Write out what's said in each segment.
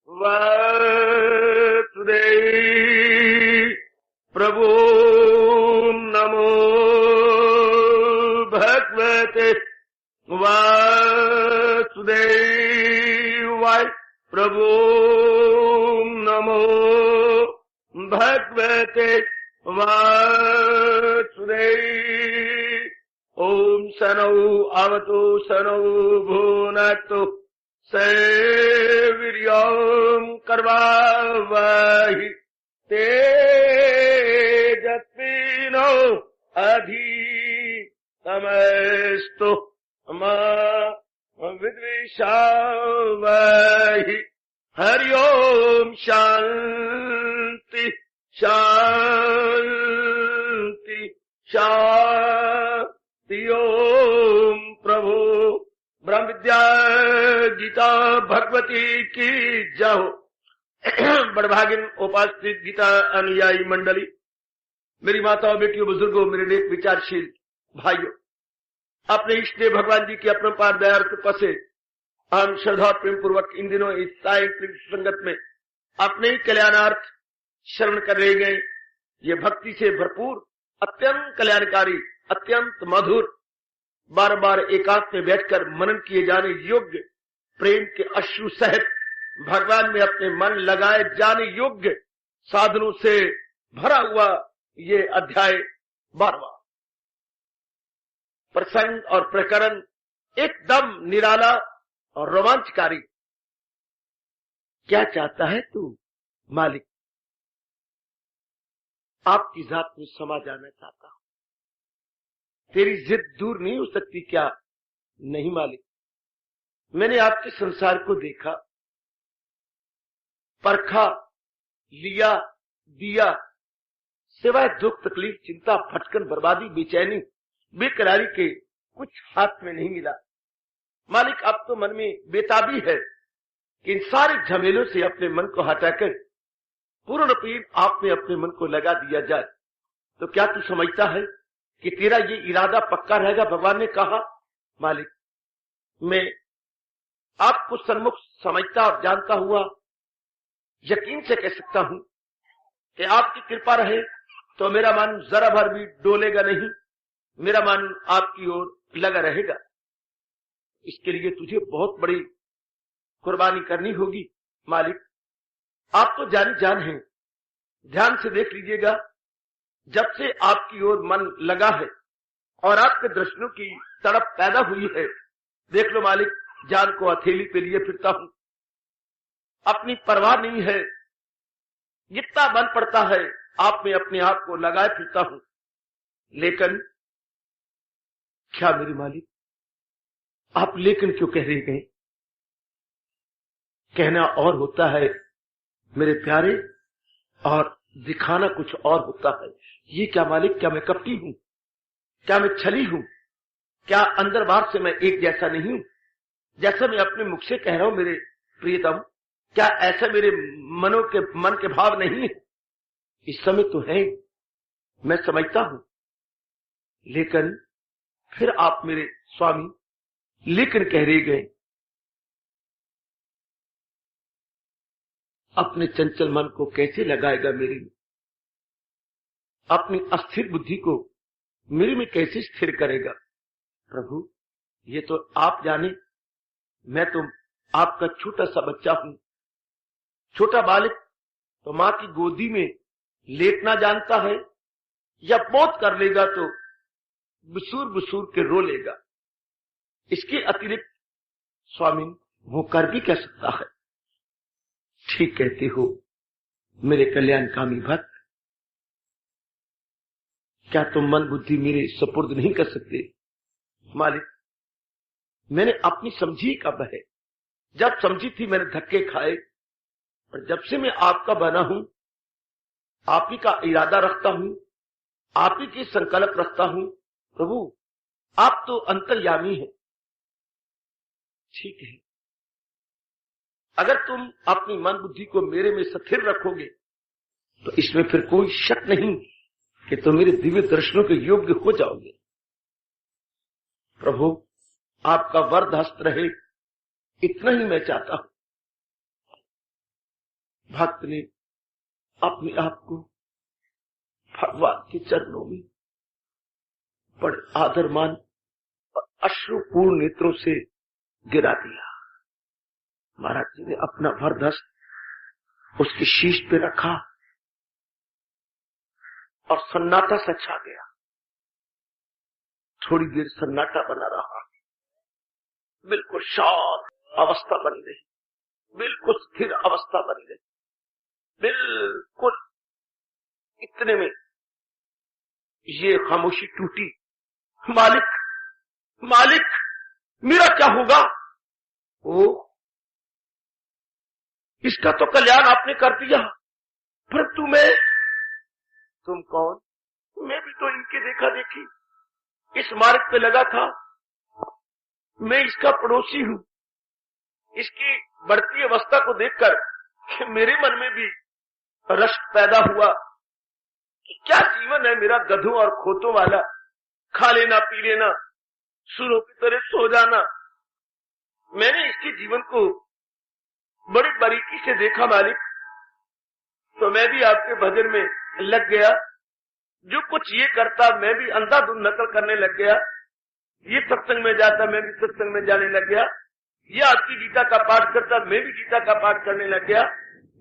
वासुदेव प्रभु नमो भगवते वासुदेवाय प्रभु नमो भगवते वासुदेव। ओम सनौ आवतु सनौ भुनक्तु सेवीर्यं कर्वावहि तेजस्विनो अधितमस्तु मा विद्विषावहि। हरि ओम शांति शांति शांति। ओम प्रभु ब्रह्म विद्या गीता भगवती की जय हो। बड़भागिन उपास्थित गीता अनुयायी मंडली, मेरी माताओं, बेटियों, बुजुर्गों, मेरे नेक विचारशील भाइयों, अपने इष्ट देव भगवान जी की अपरंपार दया कृपा से हम श्रद्धा प्रेम पूर्वक इन दिनों इस सायंकालिक संगत में अपने ही कल्याणार्थ श्रवण कर रहे गए। ये भक्ति से भरपूर, अत्यंत कल्याणकारी, अत्यंत मधुर, बार बार एकांत में बैठकर मनन किए जाने योग्य, प्रेम के अश्रु सहित भगवान में अपने मन लगाए जाने योग्य साधनों से भरा हुआ ये अध्याय 12वां प्रसंग और प्रकरण एकदम निराला और रोमांचकारी। क्या चाहता है तू मालिक? आपकी जात में समा जाना चाहता हूं। तेरी जिद दूर नहीं हो सकती क्या? नहीं मालिक, मैंने आपके संसार को देखा, परखा, लिया, दिया, सिवाय दुख, तकलीफ, चिंता, भटकन, बर्बादी, बेचैनी, बेकरारी के कुछ हाथ में नहीं मिला। मालिक, अब तो मन में बेताबी है कि इन सारे झमेलों से अपने मन को हटाकर पूर्ण रूप आप में अपने मन को लगा दिया जाए। तो क्या तू समझता है कि तेरा ये इरादा पक्का रहेगा? भगवान ने कहा, मालिक, मैं आपको सन्मुख समझता और जानता हुआ यकीन से कह सकता हूं कि आपकी कृपा रहे तो मेरा मन जरा भर भी डोलेगा नहीं, मेरा मन आपकी ओर लगा रहेगा। इसके लिए तुझे बहुत बड़ी कुर्बानी करनी होगी। मालिक, आप तो जानी जान हैं, ध्यान से देख लीजिएगा, जब से आपकी ओर मन लगा है और आपके दर्शनों की तड़प पैदा हुई है, देख लो मालिक, जान को हथेली पे लिए फिरता हूं, अपनी परवाह नहीं है, जितना मन पड़ता है आप में अपने आप को लगाए फिरता हूं। लेकिन क्या मेरे मालिक, आप लेकिन क्यों कह रहे गए? कहना और होता है मेरे प्यारे, और दिखाना कुछ और होता है। ये क्या मालिक, क्या मैं कपटी हूं? क्या मैं छली हूं? क्या अंदर बाहर से मैं एक जैसा नहीं हूं? जैसा मैं अपने मुख से कह रहा हूं मेरे प्रियतम, क्या ऐसा मेरे मन के भाव नहीं है? इस समय तो है, मैं समझता हूं, लेकिन फिर आप मेरे स्वामी लेकिन कह रहे गए। अपने चंचल मन को कैसे लगाएगा मेरे में? अपनी अस्थिर बुद्धि को मेरे में कैसे स्थिर करेगा? प्रभु, ये तो आप जाने, मैं तो आपका छोटा सा बच्चा हूं। छोटा बालक तो मां की गोदी में लेटना जानता है, या मौत कर लेगा तो बुसूर बुसूर के रो लेगा। इसके अतिरिक्त स्वामी वो कर भी क्या सकता है? ठीक कहते हो मेरे कल्याणकामी भक्त, क्या तुम मन बुद्धि मेरे सपुर्द नहीं कर सकते? मालिक, मैंने अपनी समझी कब है? जब समझी थी मैंने धक्के खाए, और जब से मैं आपका बना हूं, आप ही का इरादा रखता हूं, आप ही के संकल्प रखता हूं। प्रभु, आप तो अंतर्यामी हैं। ठीक है, अगर तुम अपनी मन बुद्धि को मेरे में स्थिर रखोगे तो इसमें फिर कोई शक नहीं कि तुम मेरे दिव्य दर्शनों के योग्य हो जाओगे। प्रभु, आपका वरद हस्त रहे, इतना ही मैं चाहता हूं। भक्त ने अपने आप को भगवान के चरणों में बड़े आदर मान और अश्रुपूर्ण नेत्रों से गिरा दिया। महाराज जी ने अपना वरदस्त उसके शीश पे रखा और सन्नाटा सा छा गया। थोड़ी देर सन्नाटा बना रहा, बिल्कुल शांत अवस्था बन गई, बिल्कुल स्थिर अवस्था बन गई, बिल्कुल। इतने में ये खामोशी टूटी। मालिक, मालिक, मेरा क्या होगा? ओ, इसका तो कल्याण आपने कर दिया, परंतु मैं, तुम कौन? मैं भी तो इनके देखा देखी इस मार्ग पे लगा था। मैं इसका पड़ोसी हूं। इसकी बढ़ती अवस्था को देखकर मेरे मन में भी रश्क पैदा हुआ कि क्या जीवन है मेरा, गधों और खोतों वाला, खा लेना पी लेना, सुरों की तरह सो जाना। मैंने इसके जीवन को बड़ी बारीकी से देखा मालिक, तो मैं भी आपके भजन में लग गया। जो कुछ ये करता मैं भी अंधाधुंध नकल करने लग गया। ये सत्संग में जाता मैं भी सत्संग में जाने लग गया। ये आपकी गीता का पाठ करता मैं भी गीता का पाठ करने लग गया।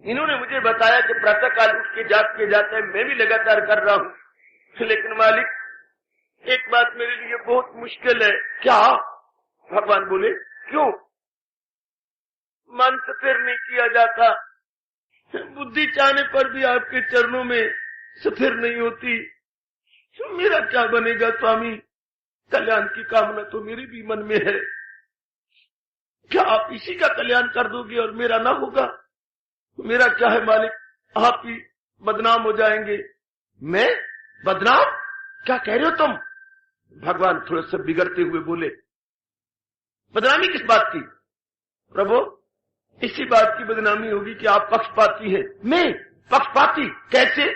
इन्होंने मुझे बताया कि प्रातःकाल उठ के जाते मैं भी लगातार कर रहा हूं। लेकिन मालिक, एक बात मेरे लिए बहुत मुश्किल है। क्या? भगवान बोले, क्यों? मन स्थिर नहीं किया जाता, बुद्धि चाहने पर भी आपके चरणों में स्थिर नहीं होती। मेरा क्या बनेगा स्वामी? कल्याण की कामना तो मेरे भी मन में है। क्या आप इसी का कल्याण कर दोगे और मेरा ना होगा? मेरा क्या है मालिक, आप ही बदनाम हो जाएंगे। मैं बदनाम? क्या कह रहे हो तुम? भगवान थोड़ा सा बिगड़ते हुए बोले, बदनामी किस बात की? प्रभु, इसी बात की बदनामी होगी कि आप पक्षपाती हैं। मैं पक्षपाती? कैसे?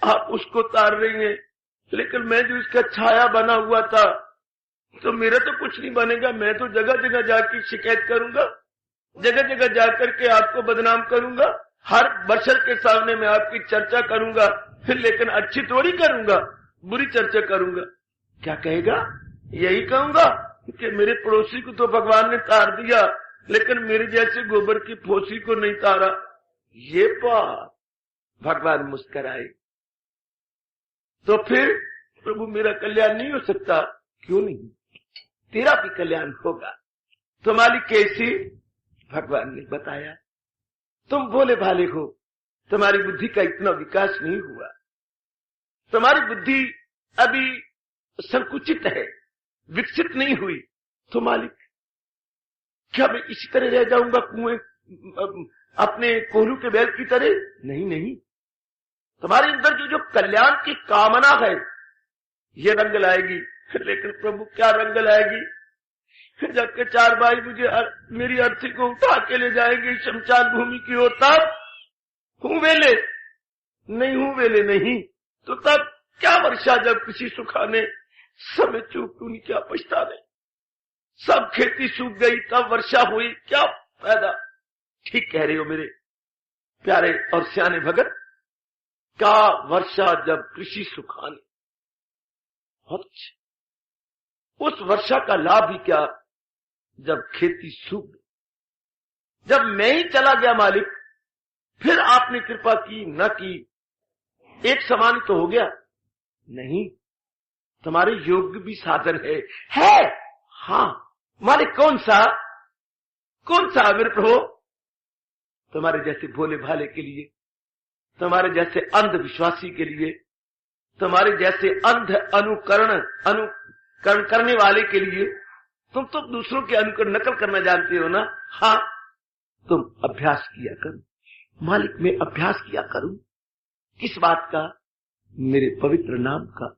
आप उसको तार रही हैं, लेकिन मैं जो इसका छाया बना हुआ था, तो मेरा तो कुछ नहीं बनेगा। मैं तो जगह जगह जाकर शिकायत करूंगा, जगह जगह जाकर के आपको बदनाम करूंगा, हर बशर के सामने मैं आपकी चर्चा करूंगा, लेकिन अच्छी थोड़ी करूंगा, बुरी चर्चा करूंगा। क्या कहेगा? यही कहूंगा कि मेरे पड़ोसी को तो भगवान ने तार दिया, लेकिन मेरे जैसे गोबर की फोसी को नहीं तारा। ये बात। भगवान मुस्कुराए। तो फिर प्रभु, मेरा कल्याण नहीं हो सकता? क्यों नहीं? तेरा भी कल्याण होगा। तो मालिक कैसे? भगवान ने बताया, तुम भोले भाले हो, तुम्हारी बुद्धि का इतना विकास नहीं हुआ, तुम्हारी बुद्धि अभी संकुचित है, विकसित नहीं हुई। तो मालिक, क्या मैं इसी तरह रह जाऊंगा कुएं अपने कोल्हू के बैल की तरह? नहीं नहीं, तुम्हारे अंदर जो कल्याण की कामना है ये रंग लाएगी। लेकिन प्रभु, क्या रंग लाएगी? जबकि चार भाई मुझे मेरी अर्थी को उठा के ले जाएंगे शमशान भूमि की ओर, तब हूं वेले? नहीं हूं वेले नहीं। तो तब क्या वर्षा, जब किसी सुखाने समय चूक तूने क्या पछताने? सब खेती सूख गई, तब वर्षा हुई, क्या फायदा? ठीक कह रहे हो मेरे प्यारे और सियाने भगत। क्या वर्षा जब कृषि सुखाने, बहुत अच्छे। उस वर्षा का लाभ ही क्या जब खेती सूख गई। जब मैं ही चला गया मालिक, फिर आपने कृपा की न की, एक समान तो हो गया? नहीं, तुम्हारे योग्य भी साधन है। हाँ मालिक, कौन सा? कौन सा मेरे प्रभु? तुम्हारे जैसे भोले भाले के लिए, तुम्हारे जैसे अंधविश्वासी के लिए, तुम्हारे जैसे अंध अनुकरण करने वाले के लिए। तुम तो दूसरों के अनुकरण नकल करना जानते हो ना? हाँ, तुम अभ्यास किया करो मालिक। मैं अभ्यास किया करूं किस बात का? मेरे पवित्र नाम का।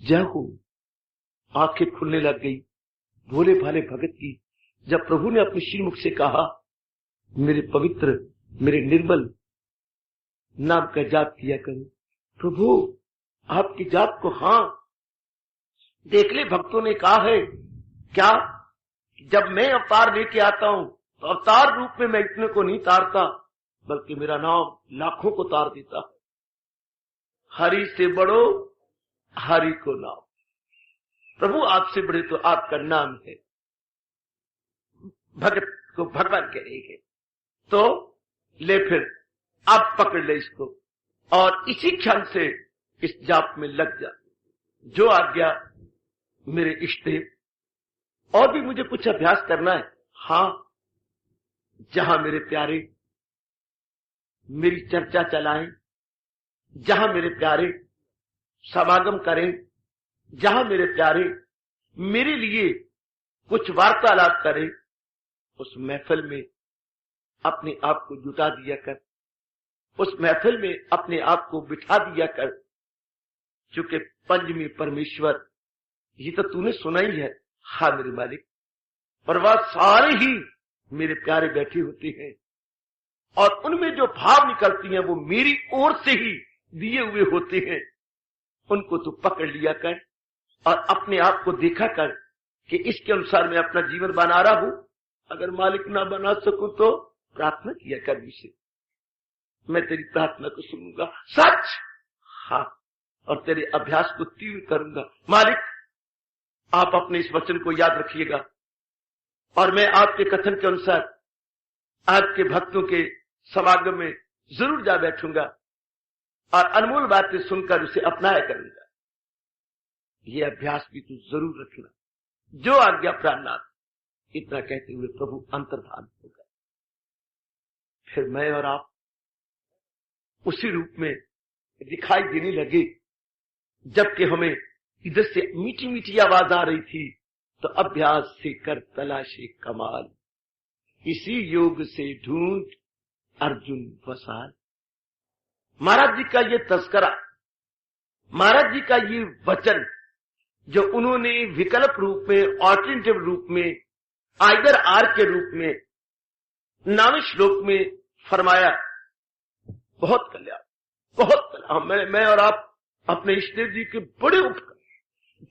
जय हो। आंखें खुलने लग गई भोले भाले भगत की, जब प्रभु ने अपने श्रीमुख से कहा, मेरे पवित्र, मेरे निर्मल नाम का जाप किया करो। प्रभु, आपकी जाप को हाँ देख ले, भक्तों ने कहा है क्या? जब मैं अवतार लेके आता हूं तो अवतार रूप में मैं इतने को नहीं तारता, बल्कि मेरा नाम लाखों को तार देता है। हरि से बढ़ो, हरि को नाम। प्रभु आपसे बड़े तो आपका नाम है। भगत को भगवान कह रही है। तो ले फिर आप पकड़ ले इसको और इसी क्षण से इस जाप में लग जा। जो आज्ञा मेरे इष्ट देव। और भी मुझे कुछ अभ्यास करना है। हां, जहां मेरे प्यारे मेरी चर्चा चलाएं, जहां मेरे प्यारे समागम करें, जहां मेरे प्यारे मेरे लिए कुछ वार्तालाप करें, उस महफिल में अपने आप को जुटा दिया कर, उस महफिल में अपने आप को बिठा दिया कर। क्योंकि पंचमी परमेश्वर ये तो तूने सुना ही है। हाँ मेरे मालिक, पर वह सारे ही मेरे प्यारे बैठे होते हैं और उनमें जो भाव निकलती हैं वो मेरी ओर से ही दिए हुए होते हैं। उनको तू पकड़ लिया कर और अपने आप को देखा कर कि इसके अनुसार मैं अपना जीवन बना रहा हूं। अगर मालिक ना बना सकूं तो प्रार्थना किया कर मुझसे, मैं तेरी प्रार्थना को सुनूंगा सच। हाँ, और तेरे अभ्यास को तीव्र करूंगा। मालिक, आप अपने इस वचन को याद रखिएगा और मैं आपके कथन के अनुसार आपके भक्तों के समागम में जरूर जा बैठूंगा और अनमोल बातें सुनकर उसे अपनाया करूंगा। ये अभ्यास भी तू जरूर रखना। जो आज्ञा प्राणनाथ। इतना कहते हुए प्रभु अंतर्धान हो गए। फिर मैं और आप उसी रूप में दिखाई देने लगे। जबकि हमें इधर से मीठी मीठी आवाज आ रही थी, तो अभ्यास से कर तलाशे कमाल, इसी योग से ढूंढ अर्जुन वसाल। महाराज जी का ये तस्करा, महाराज जी का ये वचन जो उन्होंने विकल्प रूप में, ऑल्टरनेटिव रूप में, आइदर आर के रूप में 9वें श्लोक में फरमाया, बहुत कल्याण, बहुत कल्याण। मैं और आप अपने इष्टदेव जी के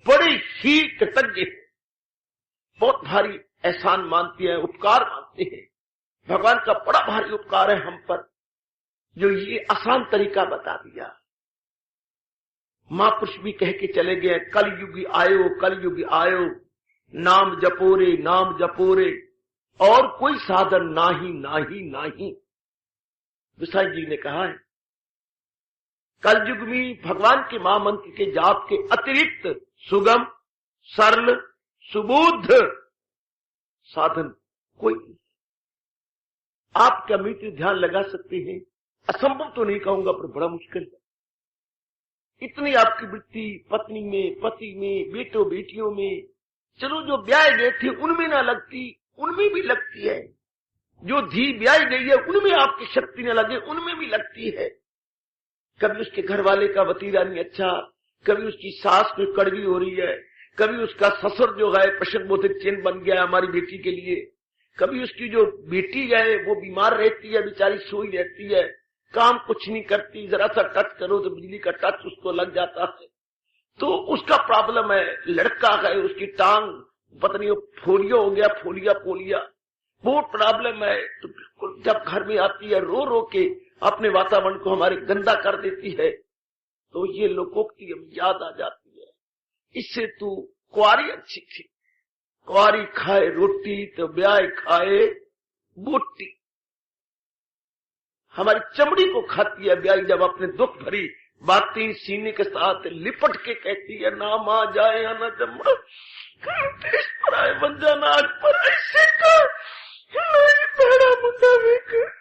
बड़े ही कृतज्ञ हैं, बहुत भारी एहसान मानते हैं, उपकार मानते हैं। भगवान का बड़ा भारी उपकार है हम पर, जो ये आसान तरीका बता दिया। महापुरुष भी कह के चले गए, कलयुगी आयो, कलयुगी आयो, नाम जपोरे, नाम जपोरे, और कोई साधन नाही, नाही, नाही। विसाई जी ने कहा है, कलयुग में भगवान के महामंत्र के जाप के अतिरिक्त सुगम, सरल, सुबोध साधन कोई नहीं। आप क्या मित्र ध्यान लगा सकते हैं? असंभव तो नहीं कहूंगा, पर बड़ा मुश्किल है। इतनी आपकी वृत्ति पत्नी में, पति में, बेटों बेटियों में, चलो जो ब्याह गए थे उनमें ना लगती, उनमें भी लगती है। जो धी ब्याह गई है उनमें आपकी शक्ति न लगे, उनमें भी लगती है। कभी उसके घर वाले का वतीरा नहीं अच्छा, कभी उसकी सास कोई कड़वी हो रही है, कभी उसका ससुर जो है प्रश्न बोधिक चिन्ह बन गया हमारी बेटी के लिए, कभी उसकी जो बेटी है वो बीमार रहती है, बेचारी सोई रहती है, काम कुछ नहीं करती, जरा सा टच करो तो बिजली का टच उसको लग जाता है, तो उसका प्रॉब्लम है। लड़का है, उसकी टांग पता नहीं फोलिया हो गया, फोलिया बहुत प्रॉब्लम है। तो बिल्कुल जब घर में आती है रो रो के अपने वातावरण को हमारे गंदा कर देती है, तो ये लोकोक्ति हमें याद आ जाती है। इससे तू कुआरी अच्छी थी, कुआरी खाए रोटी तो ब्याह खाए बोटी। हमारी चमड़ी को खाती है ब्याह जब अपने दुख भरी बातें सीने के साथ लिपट के कहती है, ना मां जाए या ना जम्मा देश पर आए बन जाना आज पर ऐसे का मुद्दा देकर।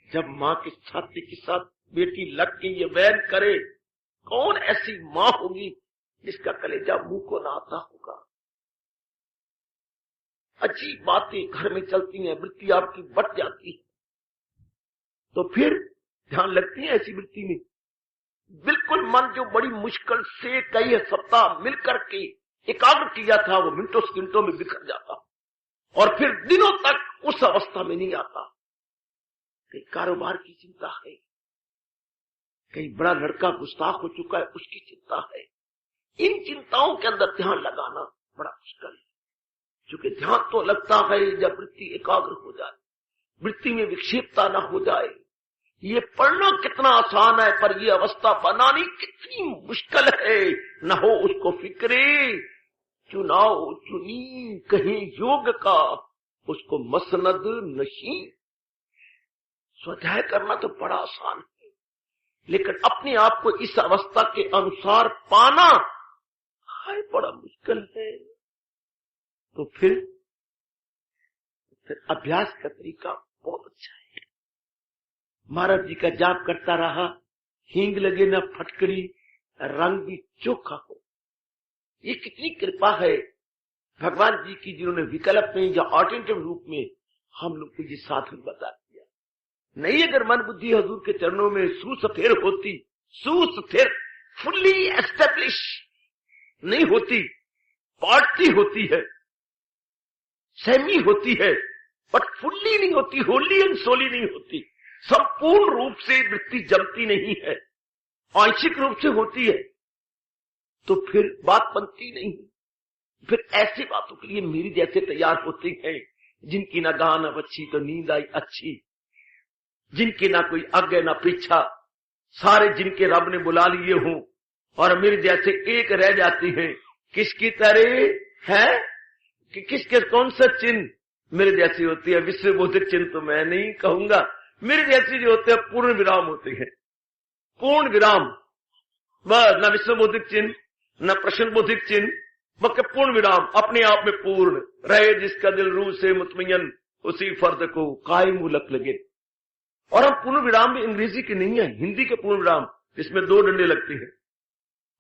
जब मां की छाती के साथ बेटी लग के ये वैन करे, कौन ऐसी मां होगी जिसका कलेजा मुंह को ना आता होगा। अजीब बातें घर में चलती हैं, वृत्ति आपकी बट जाती है, तो फिर ध्यान लगती है ऐसी वृत्ति में। बिल्कुल मन जो बड़ी मुश्किल से कई सप्ताह मिलकर के एकाग्र किया था, वो मिनटों सेकंडों में बिखर जाता और फिर दिनों तक उस अवस्था में नहीं आता। कहीं कारोबार की चिंता है, कहीं बड़ा लड़का गुस्ताख हो चुका है उसकी चिंता है। इन चिंताओं के अंदर ध्यान लगाना बड़ा मुश्किल है, क्योंकि ध्यान तो लगता है जब वृत्ति एकाग्र हो जाए। वृत्ति में विक्षेपता न हो जाए। ये पढ़ना कितना आसान है, पर ये अवस्था बनानी कितनी मुश्किल है। न हो उसको फिक्रे, चुनाव चुनी कहीं योग का, उसको मसनद नहीं। स्वाध्याय करना तो बड़ा आसान है, लेकिन अपने आप को इस अवस्था के अनुसार पाना हाय बड़ा मुश्किल है। तो फिर अभ्यास का तरीका बहुत अच्छा है। महाराज जी का जाप करता रहा, हींग लगे न फटकरी, रंग भी चोखा हो। ये कितनी कृपा है भगवान जी की, जिन्होंने विकल्प में या ऑल्टरनेटिव रूप में हम लोग को ये साधन बता दिया। नहीं अगर मन बुद्धि हजूर के चरणों में सुस्थिर होती, सुस्थिर फुल्ली एस्टेब्लिश नहीं होती, पार्टी होती है, सेमी होती है, बट फुल्ली नहीं होती, होली एंड सोली नहीं होती, संपूर्ण रूप से वृत्ति जमती नहीं है, आंशिक रूप से होती है, तो फिर बात बनती नहीं। फिर ऐसी बातों के लिए मेरी जैसे तैयार होते हैं, जिनकी ना गान अब अच्छी तो नींद आई अच्छी, जिनके ना कोई आगे ना पीछा, सारे जिनके रब ने बुला लिए हों, और मेरे जैसे एक रह जाती हैं। किसकी तरह है कि किसके कौन सा चिन्ह मेरे जैसी होती है। विश्व बौद्धिक चिन्ह तो मैं नहीं कहूंगा, मेरे जैसी जो होते हैं पूर्ण विराम होते हैं, पूर्ण विराम, बस न विश्व बौद्धिक चिन्ह न प्रश्न बौद्धिक चिन्ह, बल्कि पूर्ण विराम, अपने आप में पूर्ण रहे। जिसका दिल रूह से मुतमय्यन, उसी फर्द को कायम मुलक लगे। और हम पूर्ण विराम भी अंग्रेजी के नहीं है, हिंदी के पूर्ण विराम, जिसमें 2 डंडे लगते हैं,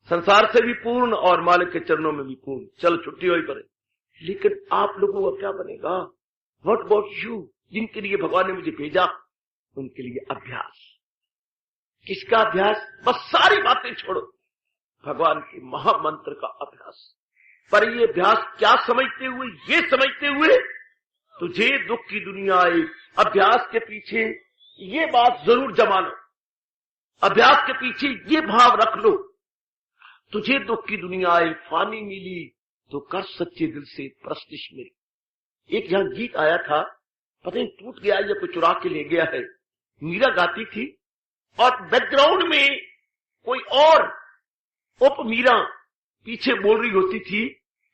संसार से भी पूर्ण और मालिक के चरणों में भी पूर्ण। चल छुट्टी हो ही पड़े। लेकिन आप लोगों का क्या बनेगा? व्हाट अबाउट यू, जिनके लिए भगवान ने मुझे भेजा, उनके लिए अभ्यास। किसका अभ्यास? बस सारी बातें छोड़ो, भगवान के महामंत्र का अभ्यास। पर ये अभ्यास क्या समझते हुए? ये समझते हुए तुझे दुख की दुनिया आई। अभ्यास के पीछे ये बात जरूर जमा लो, अभ्यास के पीछे ये भाव रख लो, तुझे दुख की दुनिया आई, फानी मिली तो कर सच्चे दिल से प्रस्तिश मेरी। एक जहां गीत आया था, पता नहीं टूट गया या कोई चुरा के ले गया है, मीरा गाती थी और बैकग्राउंड में कोई और उप मीरा पीछे बोल रही होती थी।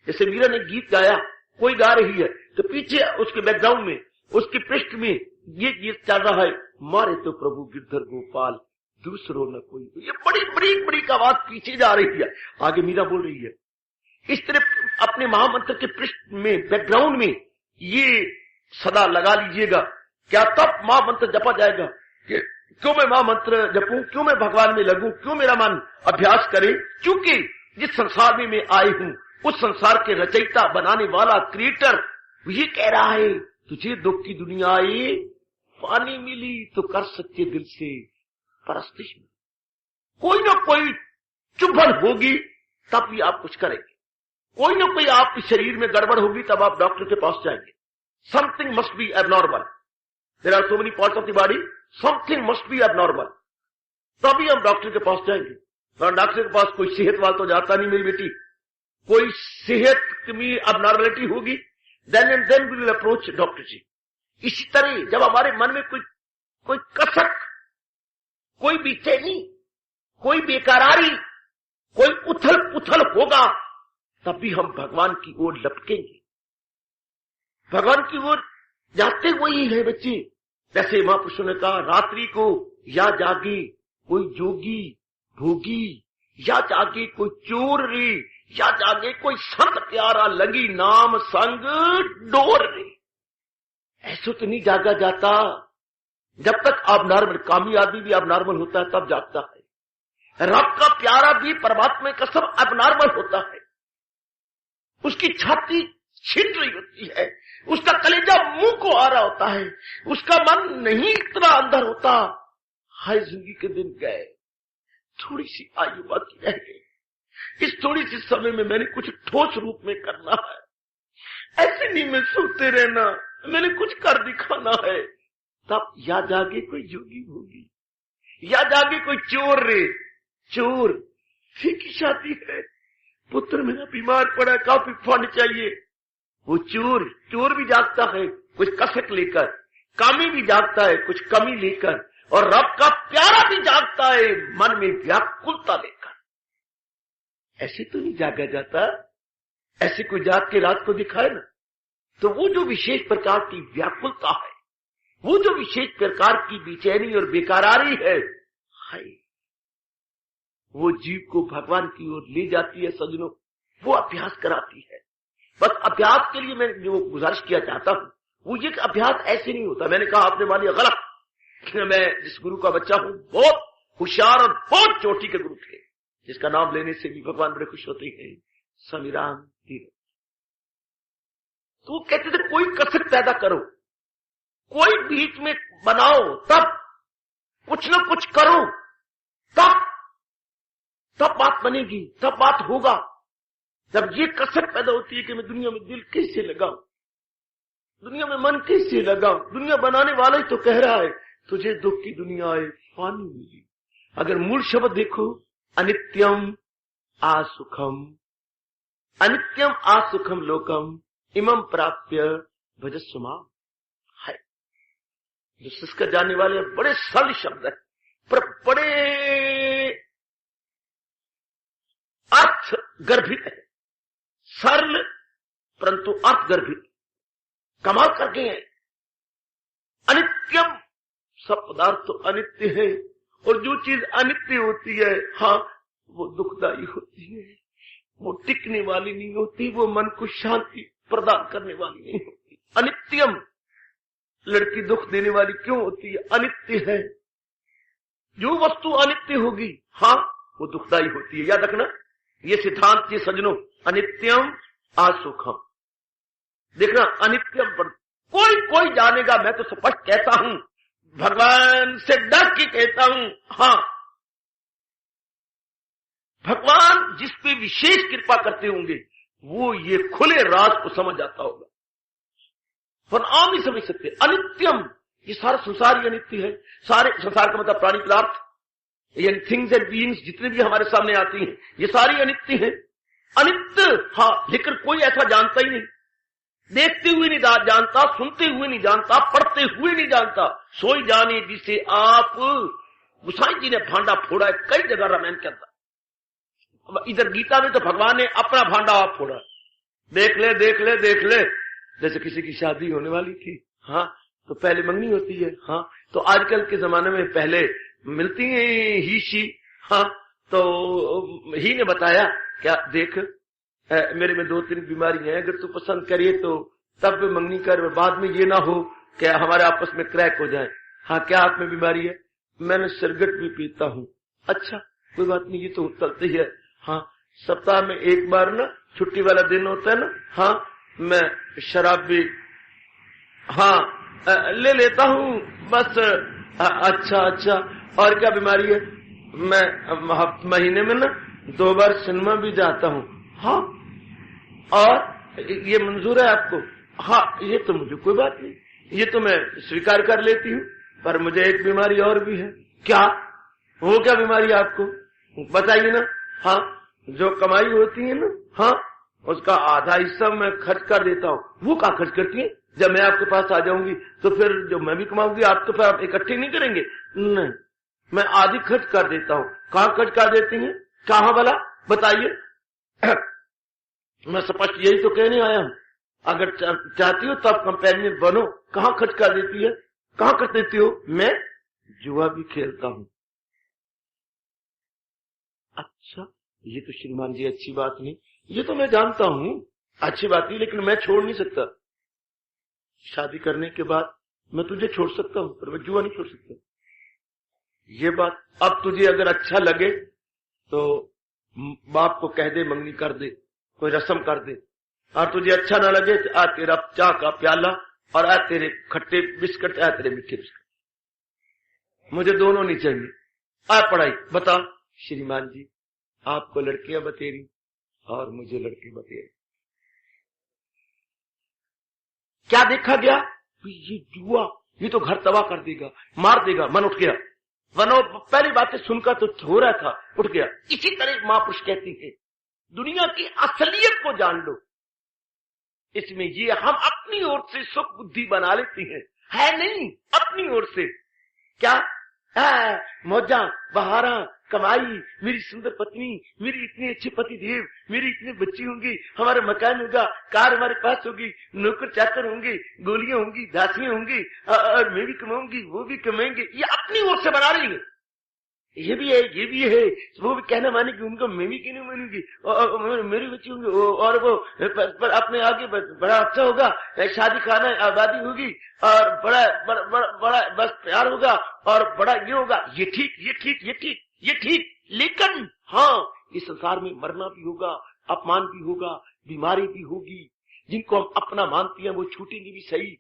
जैसे मीरा ने गीत गाया, कोई गा रही है, तो पीछे उसके बैकग्राउंड में, उसके पृष्ठ में ये गीत चल रहा है, मारे तो प्रभु गिरधर गोपाल, दूसरों न कोई। ये बड़ी बड़ी बड़ी का आवाज पीछे जा रही है, आगे मीरा बोल रही है। इस तरह अपने महामंत्र के पृष्ठ में, बैकग्राउंड में ये सदा लगा लीजिएगा। क्या तब महामंत्र जपा जाएगा कि क्यों मैं महामंत्र जपूं, क्यों मैं भगवान में लगूं, क्यों मेरा मन अभ्यास करे? क्योंकि जिस संसार में मैं आई हूं, उस संसार के रचयिता, बनाने वाला, क्रिएटर ये कह रहा है, तुझे दुख की दुनिया आई, पानी मिली तो कर सच्चे दिल से परस्तिश में। कोई ना कोई चुभन होगी तब भी आप कुछ करेंगे, कोई ना कोई आपके शरीर में गड़बड़ होगी तब आप डॉक्टर के पास जाएंगे। Something must be abnormal, there are so many parts of the body, something must be abnormal, तभी हम डॉक्टर के पास जाएंगे। और डॉक्टर के पास कोई सेहत वाला तो जाता नहीं मेरी बेटी, कोई सेहत में एबनॉर्मलिटी होगी, then and then we will approach doctor ji. इसी तरह जब हमारे मन में कोई कसक, कोई बेचैनी, कोई बेकरारी, कोई उथल पुथल होगा, तब भी हम भगवान की ओर लपकेंगे। भगवान की ओर जाते वही है बच्चे। जैसे महापुरुषों ने कहा, रात्रि को या जागे कोई जोगी भोगी, या जागे कोई चोर रे, या जागे कोई संत प्यारा, लगी नाम संग डोर रे। ऐसे तो नहीं जागा जाता। जब तक आप नॉर्मल, कामी आदमी भी अब नॉर्मल होता है तब जागता है। रब का प्यारा भी परमात्मा का सब अब नॉर्मल होता है। उसकी छाती छिट रही होती है, उसका कलेजा मुंह को आ रहा होता है, उसका मन नहीं इतना अंदर होता। हाय जिंदगी के दिन गए, थोड़ी सी आयु बाकी रह गई, इस थोड़ी सी समय में मैंने कुछ ठोस रूप में करना है। ऐसे नहीं मैं सोते रहना, मैंने कुछ कर दिखाना है। तब या जागे कोई जोगी होगी, या जागे कोई चोर रे, चोर की शादी है, पुत्र मेरा बीमार पड़ा, काफी फंड चाहिए। वो चोर भी जागता है कुछ कसक लेकर, कामी भी जागता है कुछ कमी लेकर, और रब का प्यारा भी जागता है मन में व्याकुलता लेकर। ऐसे तो नहीं जागा जाता, ऐसे कोई जाग के रात को दिखाए ना। तो वो जो विशेष प्रकार की व्याकुलता है, वो जो विशेष प्रकार की बेचैनी और बेकरारी है, वो जीव को भगवान की ओर ले जाती है सज्जनों, वो अभ्यास कराती है। बस अभ्यास के लिए मैं जो गुजारिश किया चाहता हूं वो ये कि अभ्यास ऐसे नहीं होता। मैंने कहा आपने मान लिया गलत, मैं जिस गुरु का बच्चा हूं बहुत होशियार और बहुत चोटी के गुरु थे, जिसका नाम लेने से भी भगवान बड़े खुश होते हैं, स्वामी राम तीरथ। तो वो कहते थे कोई कसर पैदा करो, कोई बीच में बनाओ, तब कुछ न कुछ करो, तब बात बनेगी, तब बात होगा। जब ये कसर पैदा होती है कि मैं दुनिया में दिल कैसे लगाऊं, दुनिया में मन कैसे लगाऊं, दुनिया बनाने वाला ही तो कह रहा है तुझे दुख की दुनिया है फानी मिली। अगर मूल शब्द देखो, अनित्यम आसुखम, अनित्यम आसुखम लोकम इमं प्राप्य भजस्व माम है। जो सिस्का जानने वाले बड़े सरल शब्द है, पर बड़े अर्थ गर्भित है, सरल परंतु अर्थ गर्भित, कमाल करके हैं। अनित्यम, सब पदार्थ तो अनित्य है, और जो चीज अनित्य होती है हाँ वो दुखदायी होती है, वो टिकने वाली नहीं होती, वो मन को शांति प्रदान करने वाली नहीं होती। अनित्यम, लड़की दुख देने वाली क्यों होती है? अनित्य है। जो वस्तु अनित्य होगी हाँ वो दुखदायी होती है। याद रखना ये सिद्धांत ये सज्जनों, अनित्यम आसुखम। देखना अनित्यम पर कोई जानेगा, मैं तो स्पष्ट कहता हूं, भगवान से डर के कहता हूं, हाँ भगवान जिस पे विशेष कृपा करते होंगे वो ये खुले राज को समझ जाता होगा, पर आम नहीं समझ सकते। अनित्यम, ये सारा संसार ही अनित्य है। सारे संसार का मतलब प्राणी पदार्थ, यानी थिंग्स एंड बीइंग्स जितने भी हमारे सामने आती हैं ये सारी अनित्य हैं। अनित्य हाँ, लेकिन कोई ऐसा जानता ही नहीं, देखते हुए नहीं जानता, सुनते हुए नहीं जानता, पढ़ते हुए नहीं जानता। सोई जाने जिसे आप, गोसाई जी ने भांडा फोड़ा है कई जगह रामायण के अंदर। इधर गीता में तो भगवान ने अपना भांडा आप फोड़ा, देख ले देख ले देख ले। जैसे किसी की शादी होने वाली थी हाँ, तो पहले मंगनी होती है हाँ, तो आजकल के जमाने में पहले मिलती है ही शी हाँ, तो ही ने बताया क्या देख मेरे में 2-3 बीमारी है, अगर तू पसंद करिए तो तब मंगनी कर, बाद में ये ना हो क्या हमारे आपस में क्रैक हो जाए। हाँ क्या आप में बीमारी है? मैंने सिगरेट भी पीता हूँ। अच्छा कोई बात नहीं, ये तो चलती है हाँ, सप्ताह में एक बार ना छुट्टी वाला दिन होता है ना हाँ, मैं शराब भी हाँ ले लेता हूँ बस। अच्छा और क्या बीमारी है? मैं महीने में ना 2 बार सिनेमा भी जाता हूँ। हाँ और ये मंजूर है आपको? हाँ ये तो मुझे कोई बात नहीं, ये तो मैं स्वीकार कर लेती हूँ, पर मुझे एक बीमारी और भी है। क्या? वो क्या बीमारी आपको बताइए ना। हाँ जो कमाई होती है ना हाँ, उसका आधा हिस्सा मैं खर्च कर देता हूँ। वो कहाँ खर्च करती है? जब मैं आपके पास आ जाऊंगी तो फिर जो मैं भी कमाऊंगी आप तो फिर आप इकट्ठे नहीं करेंगे? नहीं, मैं आधी खर्च कर देता हूँ। कहाँ खर्च कर देती हैं? कहाँ भला बताइए। मैं स्पष्ट यही तो कहने आया हूँ, अगर चाहती हो तब कंपेनियन बनो। कहाँ खर्च कर देती है? कहाँ कर देती हो? मैं जुआ भी खेलता हूँ। अच्छा ये तो श्रीमान जी अच्छी बात नहीं, ये तो मैं जानता हूँ अच्छी बात नहीं, लेकिन मैं छोड़ नहीं सकता। शादी करने के बाद मैं तुझे छोड़ सकता हूँ पर मैं जुआ नहीं छोड़ सकता। ये बात अब तुझे अगर अच्छा लगे तो बाप को कह दे मंगनी कर दे, कोई रस्म कर दे, और तुझे अच्छा ना लगे तो आ तेरा चाय का प्याला और आ तेरे खट्टे बिस्किट, आ तेरे मीठे बिस्किट, मुझे दोनों नहीं चाहिए। आ पढ़ाई बता श्रीमान जी, आपको लड़कियां बतेरी और मुझे लड़के बतेरी। क्या देखा गया? ये जुआ ये तो घर तबाह कर देगा, मार देगा। मन उठ गया, वनो पहली बातें सुनकर तो हो रहा था, उठ गया। इसी तरह महापुरुष कहती है दुनिया की असलियत को जान लो। इसमें ये हम अपनी ओर से सुख बुद्धि बना लेते हैं, है नहीं, अपनी ओर से। क्या? मौजा, बहारा, कमाई, मेरी सुंदर पत्नी, मेरी इतनी अच्छी पति देव, मेरी इतनी बच्ची होंगी, हमारा मकान होगा, कार हमारे पास होगी, नौकर चाकर होंगे, गोलियां होंगी, दासियां होंगी, और मैं भी कमाऊंगी, वो भी कमाएंगे। ये अपनी ओर से बना रही है। ये भी है, ये भी है, वो भी कहना मानेगी, उनको मैं भी कहना मानूंगी, और मेरी बच्ची होंगी, और वो पर अपने आगे बड़ा अच्छा होगा, शादी खाना आबादी होगी, और बड़ा बड़ा बड़ा, बड़ा बस प्यार होगा, और बड़ा ये होगा। ये ठीक, ये ठीक, ये ठीक, ये ठीक। लेकिन हाँ, इस संसार में मरना भी होगा, अपमान भी होगा, बीमारी भी होगी। जिनको हम अपना मानते हैं वो छूटेंगे भी सही,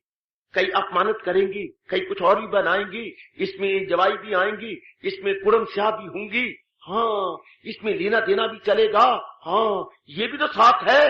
कई अपमानित करेंगे, कई कुछ और भी बनाएंगे, इसमें जवाई भी आएंगी, इसमें कुड़म स्याह भी होंगी, हाँ, इसमें लेना देना भी चलेगा, हाँ, ये भी तो साथ है।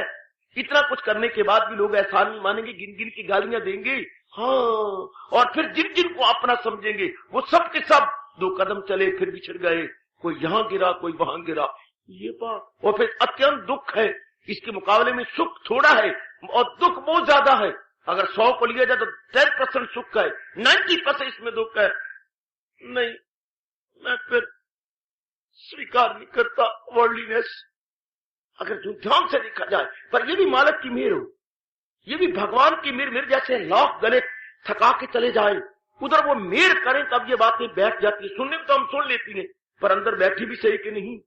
इतना कुछ करने के बाद भी लोग एहसान नहीं मानेंगे, गिन गिन की गालियां देंगे, हाँ, और फिर जिन जिन को अपना समझेंगे वो सब के सब 2 कदम चले फिर बिछड़ गए, कोई यहां गिरा, कोई वहां गिरा। ये बात, और फिर अत्यंत दुख है। इसके मुकाबले में सुख थोड़ा है और दुख बहुत ज्यादा है। अगर 100 को लिया जाए तो 10% सुख है, 90% इसमें दुख है। नहीं, मैं फिर स्वीकार नहीं करता वर्ल्डलीनेस, अगर जो ध्यान से देखा जाए। पर ये भी मालिक की मेहर हो, ये भी भगवान की मेहर। मेरे जैसे लाख गले थका के चले जाए, उधर वो मेहर करें तब ये बातें बैठ जाती है। सुनने में तो हम सुन लेती हैं, पर अंदर बैठी भी सही कि नहीं,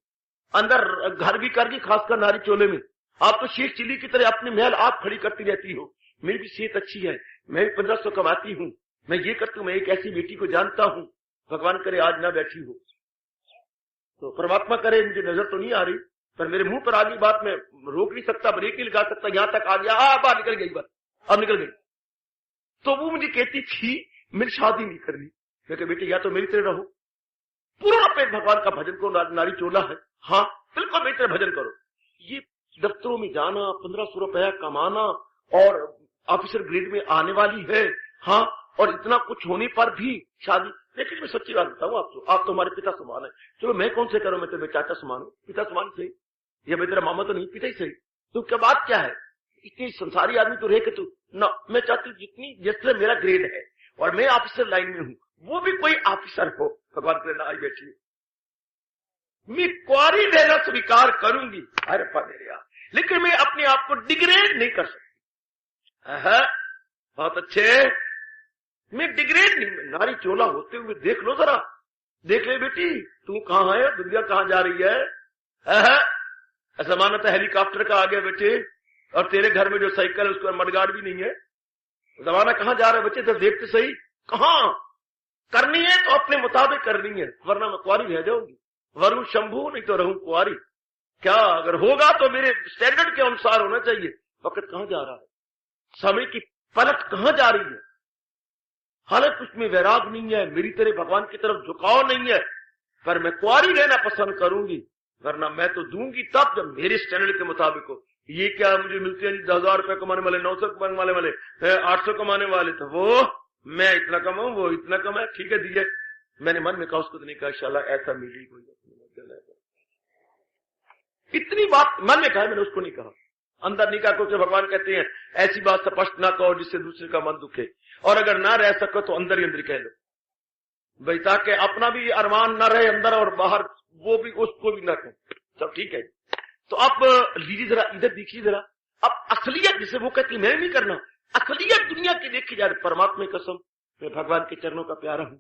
अंदर घर भी करगी, खासकर नारी चोले में। आप तो शेख चिल्ली की तरह अपने महल आप खड़ी करती रहती हो। मेरी भी सेहत अच्छी है, मैं भी 1500 कमाती हूँ, मैं ये करती हूँ, मैं एक ऐसी बेटी को जानता हूँ, भगवान करे आज ना बैठी हो, तो परमात्मा करे मुझे नजर तो नहीं आ रही, पर मेरे मुंह पर आ गई बात, मैं रोक नहीं सकता, ब्रेक नहीं लगा सकता, यहां तक आ गया, बाहर निकल गई बात, अब निकल गई। तो वो मुझे कहती थी मेरी शादी नहीं करनी। मैं कहा बेटी या तो मेरी तरह रहो, पूरा पेट भगवान का भजन करो, नारी चोला है, हाँ बिल्कुल मेरी तरह भजन करो। ये दफ्तरों में जाना, 1500 रुपया कमाना, और ऑफिसर ग्रेड में आने वाली है, हाँ, और इतना कुछ होने पर भी शादी। लेकिन मैं सच्ची बात बताऊं आपको, आप तो हमारे पिता समान है। चलो मैं कौन से करूं, मैं तो मेरे चाचा समान हूं, पिता समान सही, या मैं तेरा मामा तो नहीं, पिता ही सही। तो क्या बात क्या है, इतनी संसारी आदमी तो रह के तू ना। मैं चाहती हूँ जितनी जिस तरह मेरा ग्रेड है और मैं ऑफिसर लाइन में हूं, वो भी कोई ऑफिसर हो, भगवान प्रेरणा आई बैठी। मैं क्वारी रहना स्वीकार करूंगी, अरे मेरे यार, लेकिन मैं अपने आप को डिग्रेड नहीं कर सकती। बहुत अच्छे, मैं डिग्रेड नहीं, नारी चोला होते हुए देख लो जरा, देख ले बेटी तू कहां है, दुनिया कहां जा रही है। जमाना तो हेलीकॉप्टर का आ गया बेटे, और तेरे घर में जो साइकिल है उसका मडगार्ड भी नहीं है। जमाना कहां जा रहा है बच्चे, तो देखते सही, कहां करनी है तो अपने मुताबिक करनी है, वरना मैं कुआरी रह जाऊंगी, वरुण शंभू नहीं तो रहूं कुआरी। क्या अगर होगा तो मेरे स्टैंडर्ड के अनुसार होना चाहिए। वक्त कहां जा रहा है, समय की पलट कहां जा रही है, हालांकि उसमें वैराग नहीं है, मेरी तरह भगवान की तरफ झुकाव नहीं है, पर मैं कुआरी रहना पसंद करूंगी, वरना मैं तो दूंगी तब जब मेरे स्टैंडर्ड के मुताबिक हो। ये क्या मुझे मिलते हैं 10,000 रुपए कमाने वाले, 900 कमाने वाले, 800 कमाने वाले, तो वो मैं इतना कमाऊं, वो इतना कमाए, ठीक है दिए। मैंने मन में कहा, उसको तो नहीं कहा शाला ऐसा मिली कोई, इतनी बात मन में कहा, मैंने उसको नहीं कहा, अंदर नहीं कहा, क्योंकि भगवान कहते हैं ऐसी बात स्पष्ट ना कहो जिससे दूसरे का मन दुखे, और अगर ना रह सको तो अंदर ही अंदर कह लो भाई, ताकि अपना भी अरमान ना रहे अंदर और बाहर, वो भी उसको भी ना कहे, सब ठीक है। तो आप लीजिए जरा, इधर देखिए जरा, अब असलियत जिसे वो कहती मैं नहीं करना, असलियत दुनिया की देखी जाए, परमात्मा की कसम मैं भगवान के चरणों का प्यारा हूं।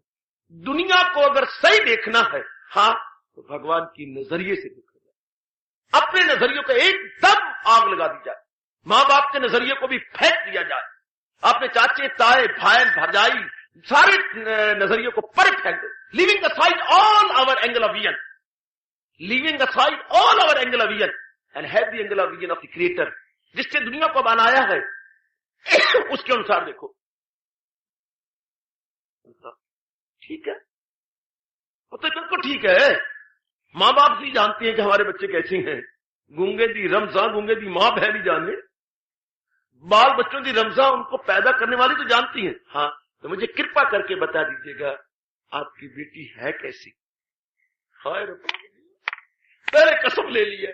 दुनिया को अगर सही देखना है, हाँ, तो भगवान की नजरिए से देखा जाए, अपने नजरियों को एकदम आग लगा दी जाए, माँ बाप के नजरिए को भी फेंक दिया जाए, अपने चाचे ताए भाई भरजाई सारे नजरियों को पर फेंक दो, living aside all hour angle of vision, living aside all hour angle of vision and have the angle of vision of the creator, जिसने दुनिया को बनाया है उसके अनुसार देखो। ठीक है, वो तो बिल्कुल ठीक है, माँ बाप भी जानते हैं कि हमारे बच्चे कैसे हैं, गूंगे दी रमजान, गूंगे दी माँ बहन ही जाने, बाल बच्चों की रमजान उनको पैदा करने वाली तो जानती हैं। हाँ, तो मुझे कृपा करके बता दीजिएगा आपकी बेटी है कैसी। हाय पहले कसम ले ली है,